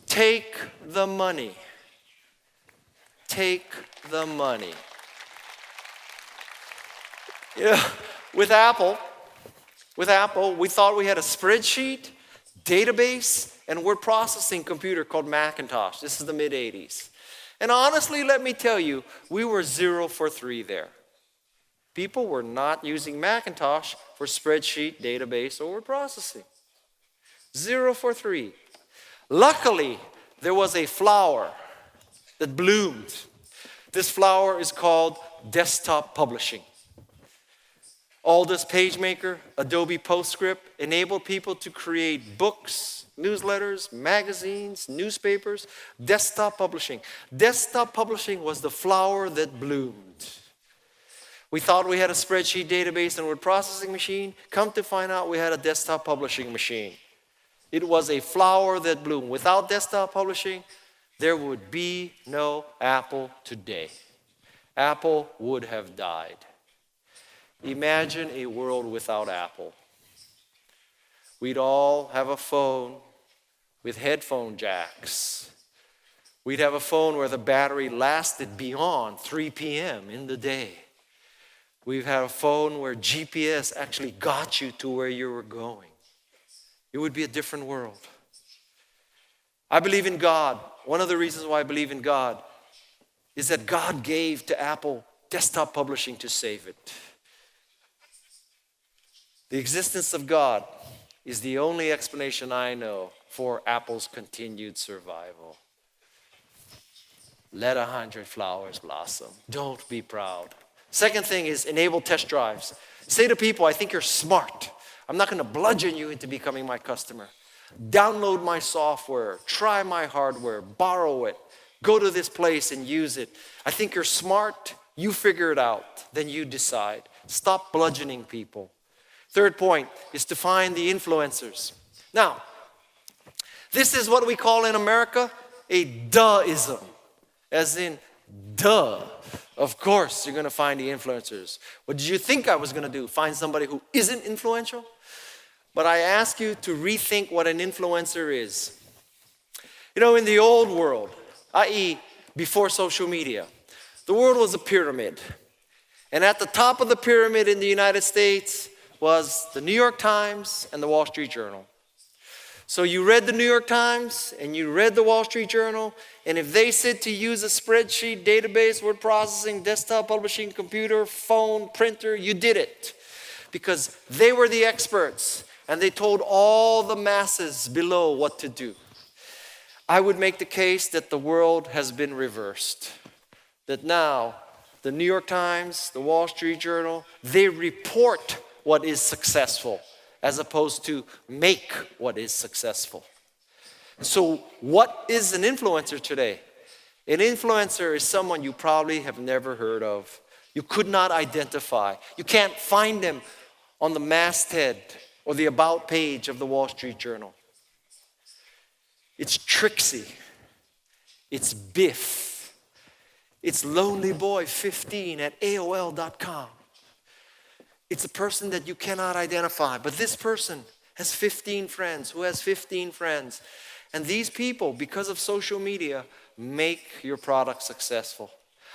Take the money. Take the money. Yeah, With Apple, we thought we had a spreadsheet, database, and word processing computer called Macintosh. This is the mid-'80s. And honestly, let me tell you, we were 0 for 3 there. People were not using Macintosh for spreadsheet, database, or word processing. 0 for 3. Luckily, there was a flower that bloomed. This flower is called desktop publishing. Aldous PageMaker, Adobe PostScript enabled people to create books, newsletters, magazines, newspapers, desktop publishing. Desktop publishing was the flower that bloomed. We thought we had a spreadsheet, database, and word processing machine. Come to find out we had a desktop publishing machine. It was a flower that bloomed. Without desktop publishing, there would be no Apple today. Apple would have died. Imagine a world without Apple. We'd all have a phone with headphone jacks. We'd have a phone where the battery lasted beyond 3 p.m. in the day. We've had a phone where GPS actually got you to where you were going. It would be a different world. I believe in God. One of the reasons why I believe in God is that God gave to Apple desktop publishing to save it. The existence of God is the only explanation I know for Apple's continued survival. Let 100 flowers blossom. Don't be proud. Second thing is enable test drives. Say to people, I think you're smart. I'm not going to bludgeon you into becoming my customer. Download my software, try my hardware, borrow it, go to this place and use it. I think you're smart, you figure it out, then you decide. Stop bludgeoning people. Third point is to find the influencers. Now, this is what we call in America a duh-ism, as in duh. Of course, you're going to find the influencers. What did you think I was going to do? Find somebody who isn't influential? But I ask you to rethink what an influencer is. You know, in the old world, i.e. before social media, the world was a pyramid. And at the top of the pyramid in the United States was the New York Times and the Wall Street Journal. So you read the New York Times and you read the Wall Street Journal, and if they said to use a spreadsheet, database, word processing, desktop publishing, computer, phone, printer, you did it. Because they were the experts and they told all the masses below what to do. I would make the case that the world has been reversed. That now, the New York Times, the Wall Street Journal, they report what is successful as opposed to make what is successful. So what is an influencer today? An influencer is someone you probably have never heard of. You could not identify. You can't find them on the masthead or the about page of the Wall Street Journal. It's Trixie. It's Biff. It's lonelyboy15 at AOL.com. It's a person that you cannot identify, but this person has 15 friends, who has 15 friends. And these people, because of social media, make your product successful.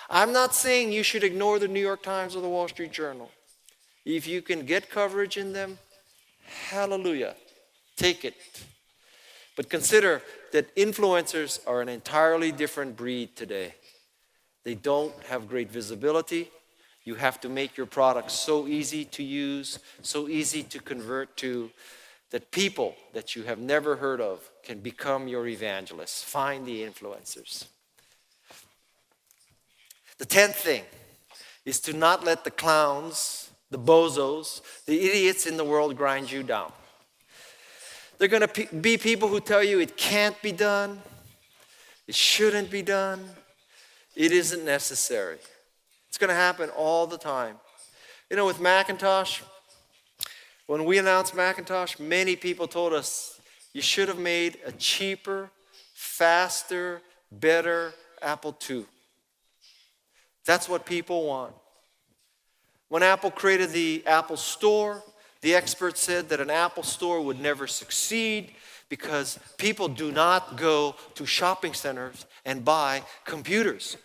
I'm not saying you should ignore the New York Times or the Wall Street Journal. If you can get coverage in them, hallelujah, take it. But consider that influencers are an entirely different breed today. They don't have great visibility. You have to make your product so easy to use, so easy to convert to, that people that you have never heard of can become your evangelists. Find the influencers. The 10th thing is to not let the clowns, the bozos, the idiots in the world grind you down. They're going to be people who tell you it can't be done, it shouldn't be done, it isn't necessary. It's going to happen all the time. You know, with Macintosh, when we announced Macintosh, many people told us, you should have made a cheaper, faster, better Apple II. That's what people want. When Apple created the Apple Store, the experts said that an Apple Store would never succeed because people do not go to shopping centers and buy computers.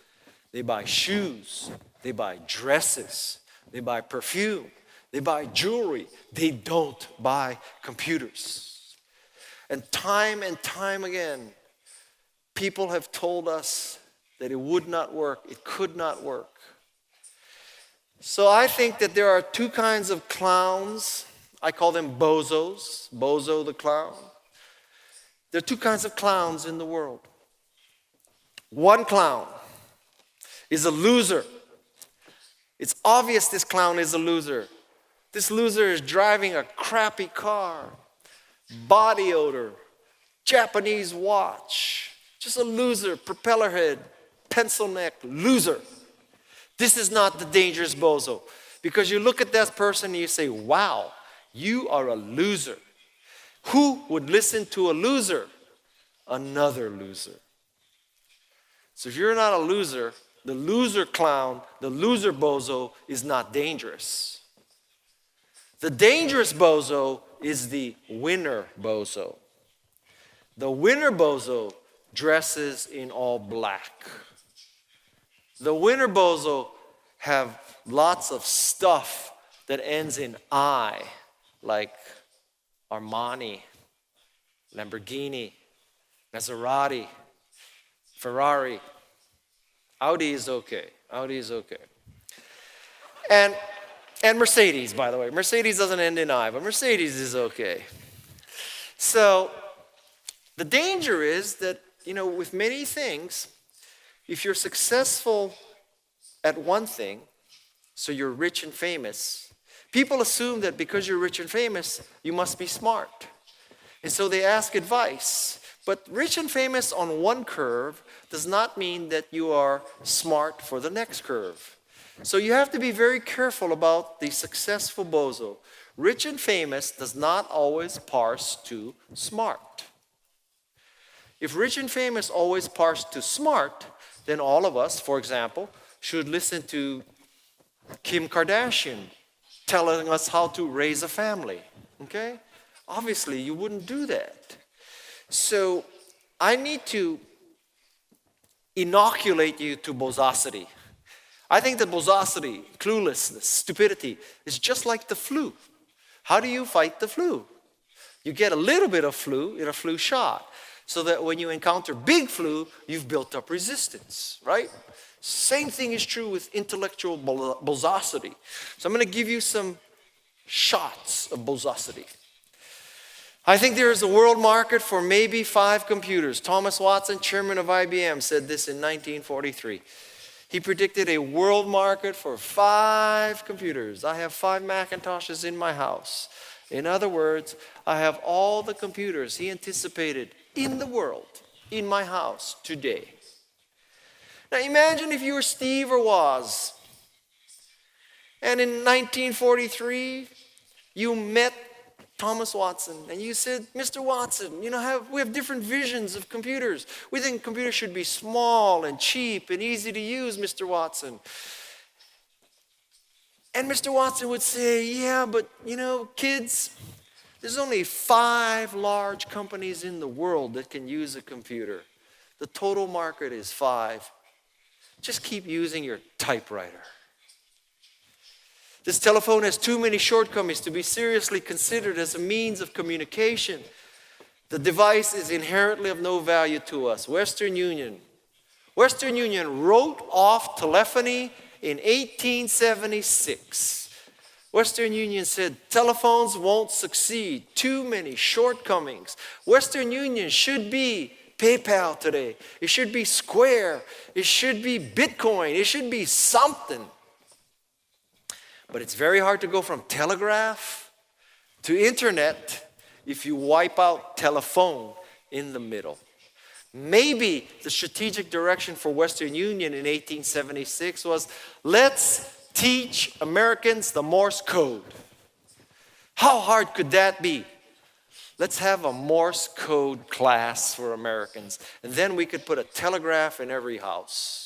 They buy shoes. They buy dresses. They buy perfume. They buy jewelry. They don't buy computers. And time again, people have told us that it would not work, it could not work. So I think that there are two kinds of clowns. I call them bozos, bozo the clown. There are two kinds of clowns in the world. One clown is a loser. It's obvious this clown is a loser. This loser is driving a crappy car, body odor, Japanese watch, just a loser, propeller head, pencil neck, loser. This is not the dangerous bozo, because you look at that person and you say, wow, you are a loser. Who would listen to a loser? Another loser. So if you're not a loser, the loser clown, the loser bozo is not dangerous. The dangerous bozo is the winner bozo. The winner bozo dresses in all black. The winner bozo have lots of stuff that ends in I, like Armani, Lamborghini, Maserati, Ferrari. Audi is okay. Audi is okay. And Mercedes, by the way. Mercedes doesn't end in I, but Mercedes is okay. So the danger is that, with many things, if you're successful at one thing, so you're rich and famous, people assume that because you're rich and famous, you must be smart. And so they ask advice. But rich and famous on one curve does not mean that you are smart for the next curve. So you have to be very careful about the successful bozo. Rich and famous does not always parse to smart. If rich and famous always parse to smart, then all of us, for example, should listen to Kim Kardashian telling us how to raise a family. Okay? Obviously, you wouldn't do that. So I need to inoculate you to bozosity. I think that bozosity, cluelessness, stupidity is just like the flu. How do you fight the flu? You get a little bit of flu in a flu shot, so that when you encounter big flu, you've built up resistance, right? Same thing is true with intellectual bozosity. So I'm going to give you some shots of bozosity. I think there is a world market for maybe 5 computers. Thomas Watson, chairman of IBM, said this in 1943. He predicted a world market for 5 computers. I have 5 Macintoshes in my house. In other words, I have all the computers he anticipated in the world, in my house today. Now imagine if you were Steve or Woz, and in 1943, you met Thomas Watson, and you said, Mr. Watson, we have different visions of computers. We think computers should be small and cheap and easy to use, Mr. Watson. And Mr. Watson would say, yeah, but kids, there's only 5 large companies in the world that can use a computer. The total market is 5. Just keep using your typewriter. This telephone has too many shortcomings to be seriously considered as a means of communication. The device is inherently of no value to us. Western Union wrote off telephony in 1876. Western Union said telephones won't succeed. Too many shortcomings. Western Union should be PayPal today. It should be Square. It should be Bitcoin. It should be something. But it's very hard to go from telegraph to internet if you wipe out telephone in the middle. Maybe the strategic direction for Western Union in 1876 was, let's teach Americans the Morse code. How hard could that be? Let's have a Morse code class for Americans, and then we could put a telegraph in every house.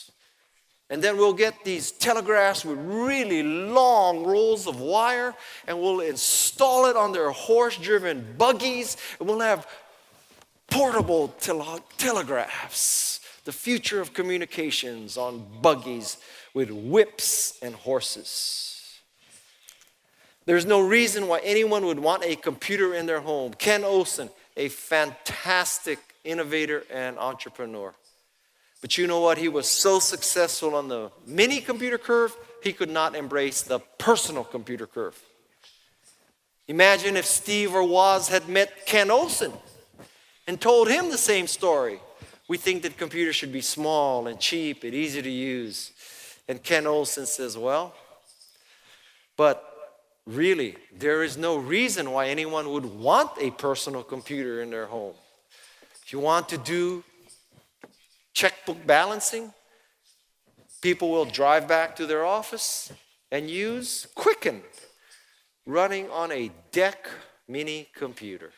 And then we'll get these telegraphs with really long rolls of wire, and we'll install it on their horse-driven buggies, and we'll have portable telegraphs, the future of communications on buggies with whips and horses. There's no reason why anyone would want a computer in their home. Ken Olsen, a fantastic innovator and entrepreneur. But you know what? He was so successful on the mini computer curve, he could not embrace the personal computer curve. Imagine if Steve or Woz had met Ken Olsen and told him the same story. We think that computers should be small and cheap and easy to use. And Ken Olsen says, well, but really, there is no reason why anyone would want a personal computer in their home. If you want to do checkbook balancing, people will drive back to their office and use Quicken, running on a DEC mini computer.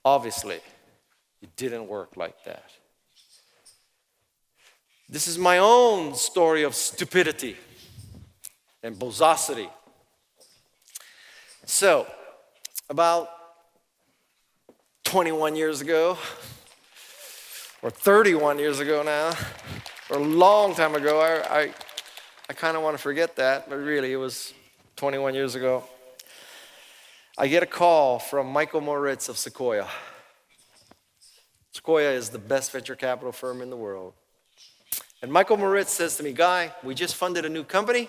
Obviously, it didn't work like that. This is my own story of stupidity and bozosity. So, about 21 years ago, or 31 years ago now, or a long time ago, I kind of want to forget that, but really it was 21 years ago. I get a call from Michael Moritz of Sequoia. Sequoia is the best venture capital firm in the world. And Michael Moritz says to me, Guy, we just funded a new company.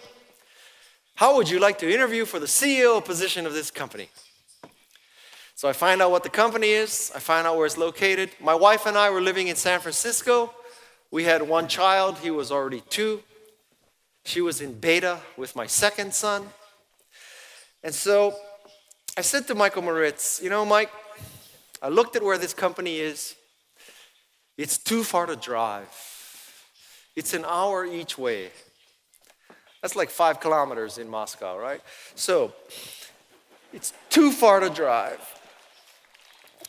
How would you like to interview for the CEO position of this company? So I find out what the company is. I find out where it's located. My wife and I were living in San Francisco. We had one child. He was already 2. She was in beta with my second son. And so I said to Michael Moritz, you know, Mike, I looked at where this company is. It's too far to drive. It's an hour each way. That's like 5 kilometers in Moscow, right? So it's too far to drive.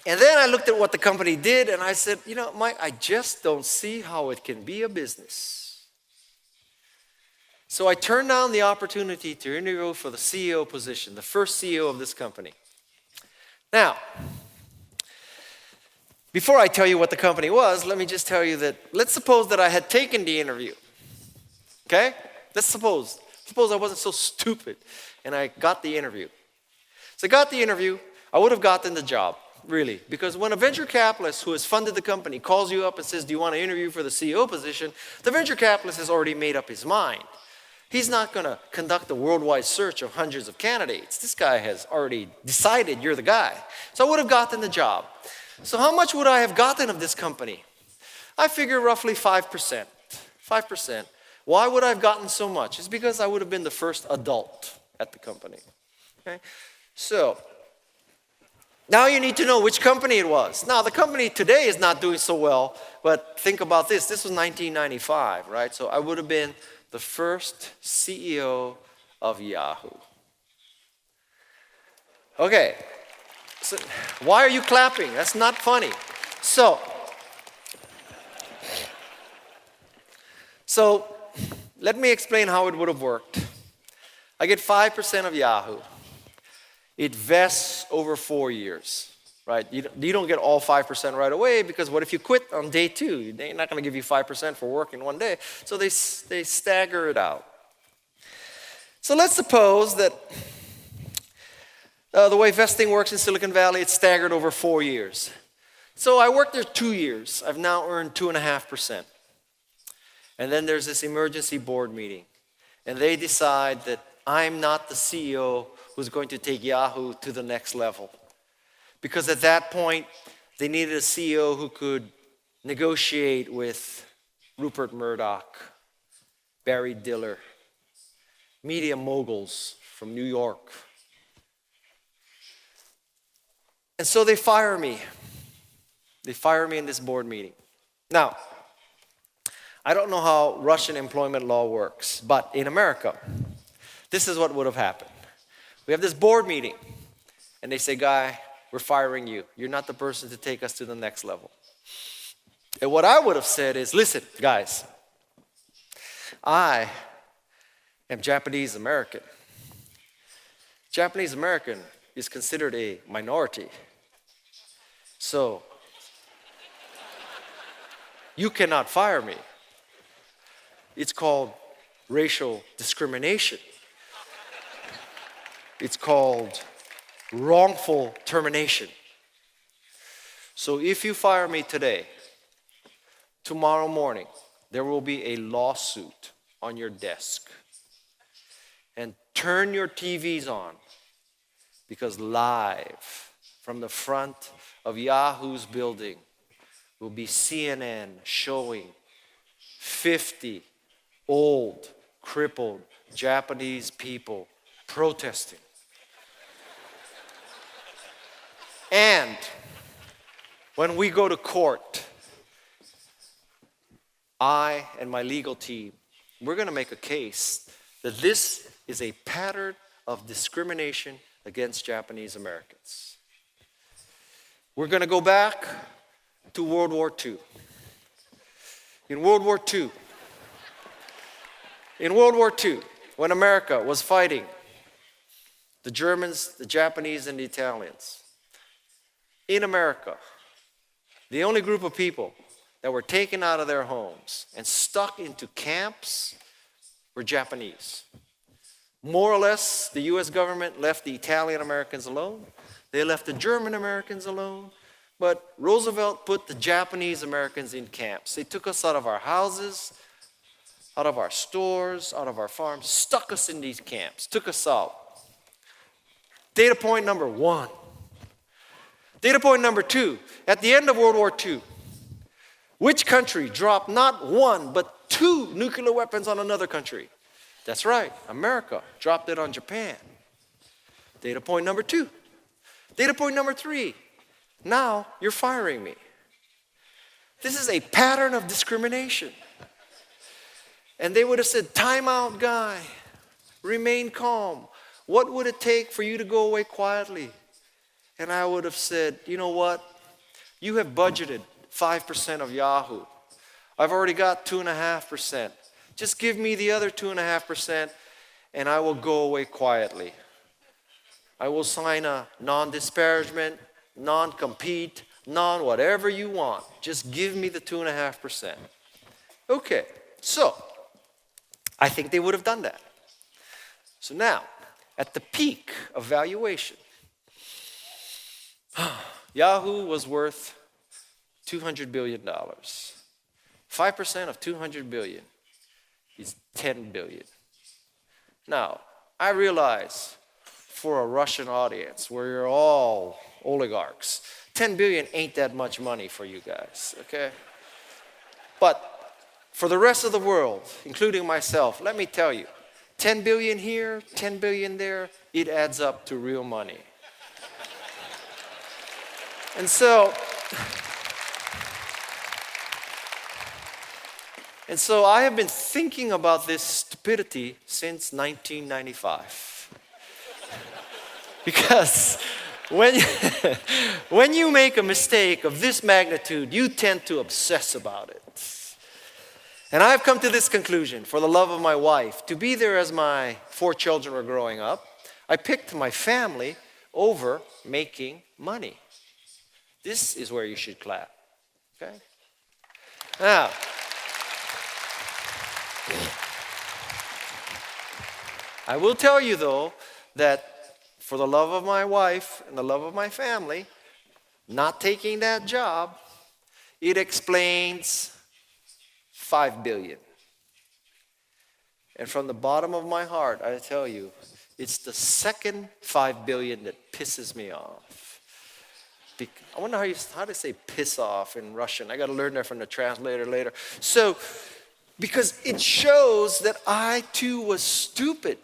And then I looked at what the company did and I said, you know, Mike, I just don't see how it can be a business. So I turned down the opportunity to interview for the CEO position, the first CEO of this company. Now, before I tell you what the company was, let me just tell you that, let's suppose that I had taken the interview. Okay? Let's suppose I wasn't so stupid and I got the interview. So I got the interview, I would have gotten the job, really. Because when a venture capitalist who has funded the company calls you up and says, do you want to interview for the CEO position? The venture capitalist has already made up his mind. He's not going to conduct a worldwide search of hundreds of candidates. This guy has already decided you're the guy. So I would have gotten the job. So how much would I have gotten of this company? I figure roughly 5%. 5%. Why would I have gotten so much? It's because I would have been the first adult at the company. Okay? So, now you need to know which company it was. Now, the company today is not doing so well, but think about this. This was 1995, right? So I would have been the first CEO of Yahoo. Okay. So, why are you clapping? That's not funny. So let me explain how it would have worked. I get 5% of Yahoo. It vests over 4 years, right? You don't get all 5% right away because what if you quit on day 2? They're not going to give you 5% for work in one day. So they stagger it out. So let's suppose that the way vesting works in Silicon Valley, it's staggered over 4 years. So I worked there 2 years. I've now earned 2.5%. And then there's this emergency board meeting. And they decide that I'm not the CEO who's going to take Yahoo to the next level. Because at that point, they needed a CEO who could negotiate with Rupert Murdoch, Barry Diller, media moguls from New York. And so they fire me. They fire me in this board meeting. Now, I don't know how Russian employment law works, but in America, this is what would have happened. We have this board meeting, and they say, Guy, we're firing you. You're not the person to take us to the next level. And what I would have said is, listen, guys, I am Japanese American. Japanese American is considered a minority. So, you cannot fire me. It's called racial discrimination. It's called wrongful termination. So if you fire me today, tomorrow morning, there will be a lawsuit on your desk. And turn your TVs on, because live from the front of Yahoo's building will be CNN showing 50 old, crippled Japanese people protesting. And when we go to court, I and my legal team, we're going to make a case that this is a pattern of discrimination against Japanese Americans. We're going to go back to World War II. In World War II, when America was fighting the Germans, the Japanese, and the Italians, in America, the only group of people that were taken out of their homes and stuck into camps were Japanese. More or less, the US government left the Italian Americans alone. They left the German Americans alone. But Roosevelt put the Japanese Americans in camps. They took us out of our houses, out of our stores, out of our farms, stuck us in these camps, took us out. Data point number one. Data point number two, at the end of World War II, which country dropped not one, but 2 nuclear weapons on another country? That's right, America dropped it on Japan. Data point number two. Data point number three, now you're firing me. This is a pattern of discrimination. And they would have said, time out, Guy, remain calm. What would it take for you to go away quietly? And I would have said, you know what? You have budgeted 5% of Yahoo. I've already got 2.5%. Just give me the other 2.5% and I will go away quietly. I will sign a non-disparagement, non-compete, non-whatever you want. Just give me the 2.5%. Okay, so I think they would have done that. So now, at the peak of valuation, Yahoo was worth $200 billion. 5% of $200 billion is $10 billion. Now, I realize for a Russian audience where you're all oligarchs, $10 billion ain't that much money for you guys, okay? But for the rest of the world, including myself, let me tell you, 10 billion here, 10 billion there, it adds up to real money. And so I have been thinking about this stupidity since 1995. Because when you make a mistake of this magnitude, you tend to obsess about it. And I've come to this conclusion, for the love of my wife, to be there as my 4 children were growing up, I picked my family over making money. This is where you should clap, okay? Now, I will tell you though, that for the love of my wife and the love of my family, not taking that job, it explains $5 billion. And from the bottom of my heart, I tell you, it's the second $5 billion that pisses me off. I wonder how to say piss off in Russian. I got to learn that from the translator later. So, because it shows that I too was stupid,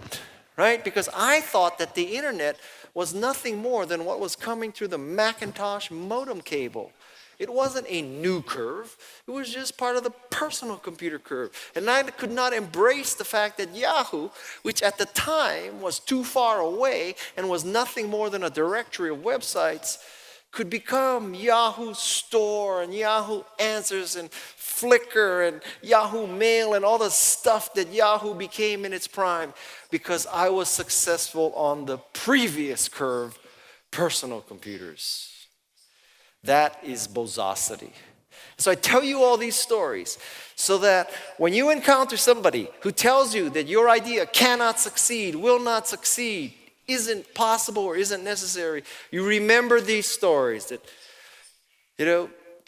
right? Because I thought that the internet was nothing more than what was coming through the Macintosh modem cable. It wasn't a new curve. It was just part of the personal computer curve. And I could not embrace the fact that Yahoo, which at the time was too far away and was nothing more than a directory of websites, could become Yahoo Store and Yahoo Answers and Flickr and Yahoo Mail and all the stuff that Yahoo became in its prime because I was successful on the previous curve, personal computers. That is bozosity. So I tell you all these stories so that when you encounter somebody who tells you that your idea cannot succeed, will not succeed, isn't possible or isn't necessary. You remember these stories that,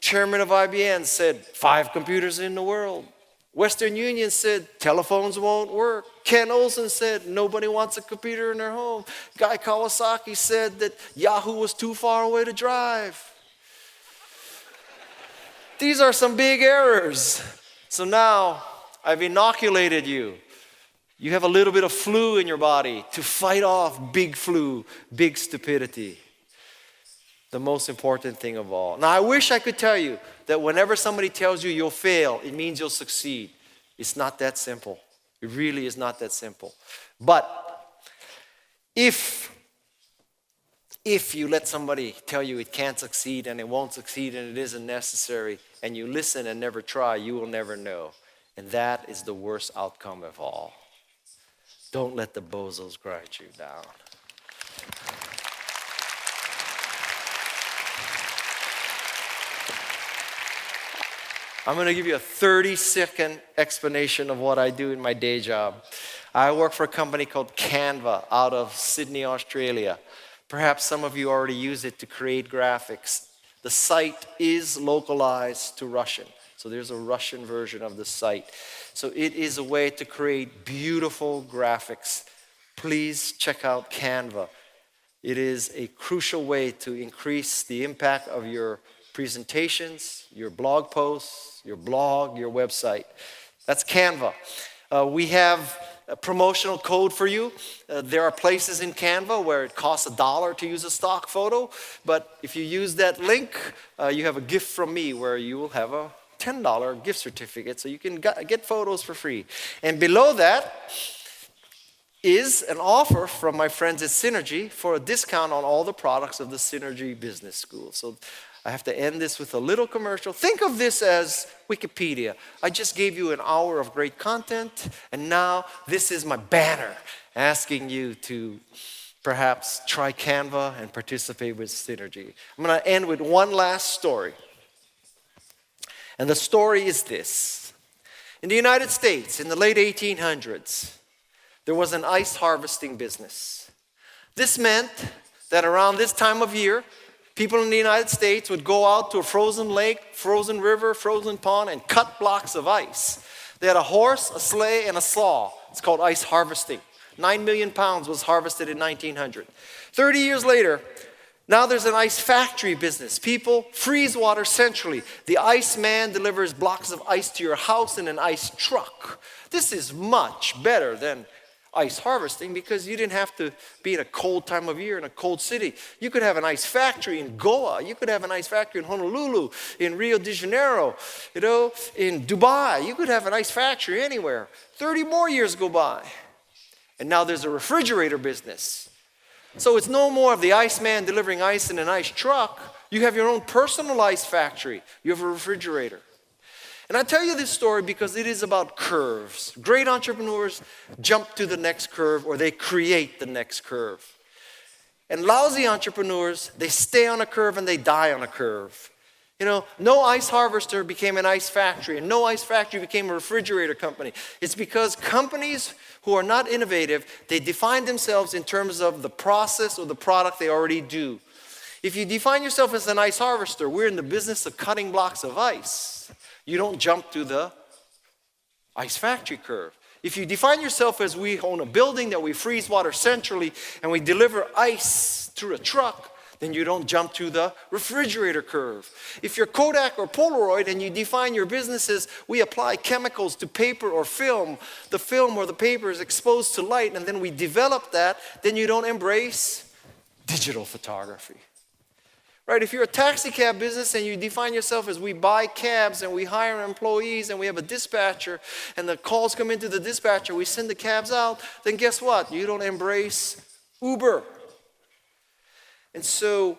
chairman of IBM said 5 computers in the world. Western Union said telephones won't work. Ken Olsen said nobody wants a computer in their home. Guy Kawasaki said that Yahoo was too far away to drive. These are some big errors. So now I've inoculated you. You have a little bit of flu in your body to fight off big flu, big stupidity. The most important thing of all. Now I wish I could tell you that whenever somebody tells you you'll fail, it means you'll succeed. It's not that simple. It really is not that simple. But if you let somebody tell you it can't succeed and it won't succeed and it isn't necessary, and you listen and never try, you will never know. And that is the worst outcome of all. Don't let the bozos grind you down. I'm going to give you a 30-second explanation of what I do in my day job. I work for a company called Canva out of Sydney, Australia. Perhaps some of you already use it to create graphics. The site is localized to Russian. So there's a Russian version of the site. So it is a way to create beautiful graphics. Please check out Canva. It is a crucial way to increase the impact of your presentations, your blog posts, your blog, your website. That's Canva. We have a promotional code for you. There are places in Canva where it costs $1 to use a stock photo, but if you use that link, you have a gift from me where you will have a $10 gift certificate, so you can get photos for free. And below that is an offer from my friends at Synergy for a discount on all the products of the Synergy Business School. So I have to end this with a little commercial. Think of this as Wikipedia. I just gave you an hour of great content, and now this is my banner asking you to perhaps try Canva and participate with Synergy. I'm going to end with one last story. And the story is this. In the United States, in the late 1800s, there was an ice harvesting business. This meant that around this time of year, people in the United States would go out to a frozen lake, frozen river, frozen pond, and cut blocks of ice. They had a horse, a sleigh, and a saw. It's called ice harvesting. 9 million pounds was harvested in 1900. 30 years later, now there's an ice factory business. People freeze water centrally. The ice man delivers blocks of ice to your house in an ice truck. This is much better than ice harvesting because you didn't have to be in a cold time of year in a cold city. You could have an ice factory in Goa. You could have an ice factory in Honolulu, in Rio de Janeiro, in Dubai. You could have an ice factory anywhere. 30 more years go by. And now there's a refrigerator business. So it's no more of the iceman delivering ice in an ice truck. You have your own personal ice factory. You have a refrigerator. And I tell you this story because it is about curves. Great entrepreneurs jump to the next curve or they create the next curve. And lousy entrepreneurs, they stay on a curve and they die on a curve. No ice harvester became an ice factory, and no ice factory became a refrigerator company. It's because companies who are not innovative, they define themselves in terms of the process or the product they already do. If you define yourself as an ice harvester, we're in the business of cutting blocks of ice. You don't jump to the ice factory curve. If you define yourself as we own a building that we freeze water centrally and we deliver ice through a truck, then you don't jump to the refrigerator curve. If you're Kodak or Polaroid and you define your business as we apply chemicals to paper or film, the film or the paper is exposed to light and then we develop that, then you don't embrace digital photography. Right? If you're a taxi cab business and you define yourself as we buy cabs and we hire employees and we have a dispatcher and the calls come into the dispatcher, we send the cabs out, then guess what? You don't embrace Uber. And so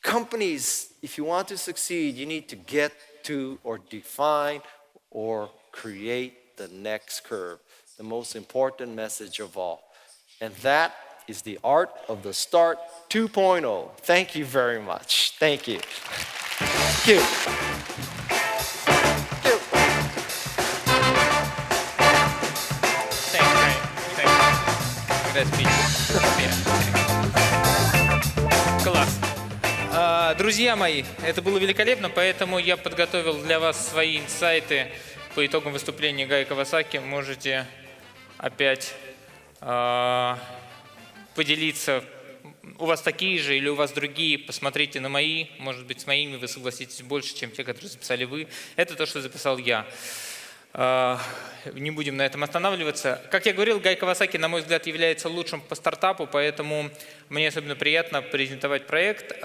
companies, if you want to succeed, you need to get to or define or create the next curve, the most important message of all. And that is the art of the start 2.0. Thank you very much. Thank you. Thank you. когда спичь. Класс. Друзья мои, это было великолепно, поэтому я подготовил для вас свои инсайты по итогам выступления Гая Кавасаки. Можете опять поделиться. У вас такие же или у вас другие, посмотрите на мои. Может быть, с моими вы согласитесь больше, чем те, которые записали вы. Это то, что записал я. Не будем на этом останавливаться. Как я говорил, Гай Кавасаки, на мой взгляд, является лучшим по стартапу, поэтому мне особенно приятно презентовать проект.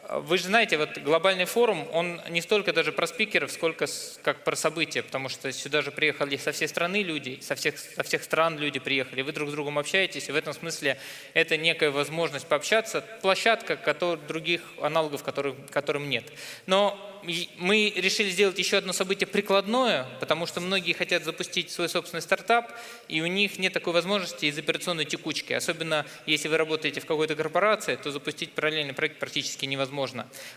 Вы же знаете, вот глобальный форум, он не столько даже про спикеров, сколько как про события, потому что сюда же приехали со всей страны люди, со всех стран люди приехали, вы друг с другом общаетесь, и в этом смысле это некая возможность пообщаться, площадка, других аналогов, которым нет. Но мы решили сделать еще одно событие прикладное, потому что многие хотят запустить свой собственный стартап, и у них нет такой возможности из операционной текучки. Особенно если вы работаете в какой-то корпорации, то запустить параллельный проект практически невозможно.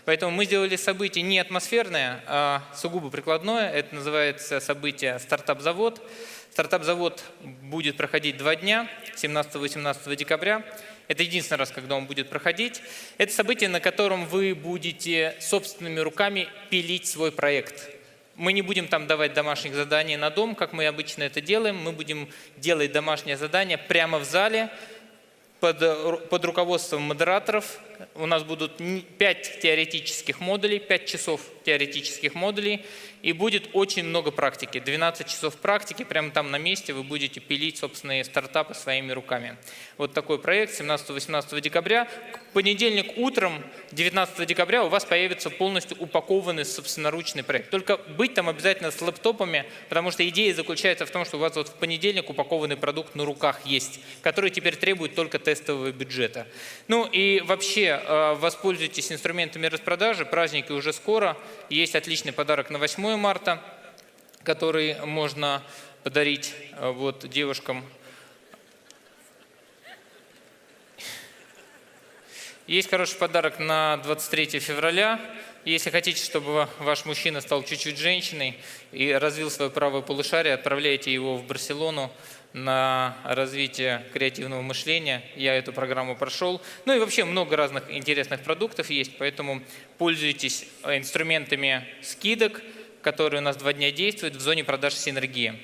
Поэтому мы сделали событие не атмосферное, а сугубо прикладное. Это называется событие «Стартап-завод». Стартап-завод будет проходить 2 дня, 17-18 декабря. Это единственный раз, когда он будет проходить. Это событие, на котором вы будете собственными руками пилить свой проект. Мы не будем там давать домашних заданий на дом, как мы обычно это делаем. Мы будем делать домашнее задание прямо в зале под руководством модераторов. У нас будут 5 теоретических модулей, 5 часов теоретических модулей. И будет очень много практики. 12 часов практики, прямо там на месте вы будете пилить собственные стартапы своими руками. Вот такой проект 17-18 декабря. В понедельник утром, 19 декабря, у вас появится полностью упакованный собственноручный проект. Только быть там обязательно с лэптопами, потому что идея заключается в том, что у вас вот в понедельник упакованный продукт на руках есть, который теперь требует только тестового бюджета. Ну и вообще воспользуйтесь инструментами распродажи, праздники уже скоро. Есть отличный подарок на 8 марта, который можно подарить вот девушкам. Есть хороший подарок на 23 февраля. Если хотите, чтобы ваш мужчина стал чуть-чуть женщиной и развил свое правое полушарие, отправляйте его в Барселону на развитие креативного мышления. Я эту программу прошел. Ну и вообще много разных интересных продуктов есть, поэтому пользуйтесь инструментами скидок, которые у нас 2 дня действуют в зоне продаж «Синергия».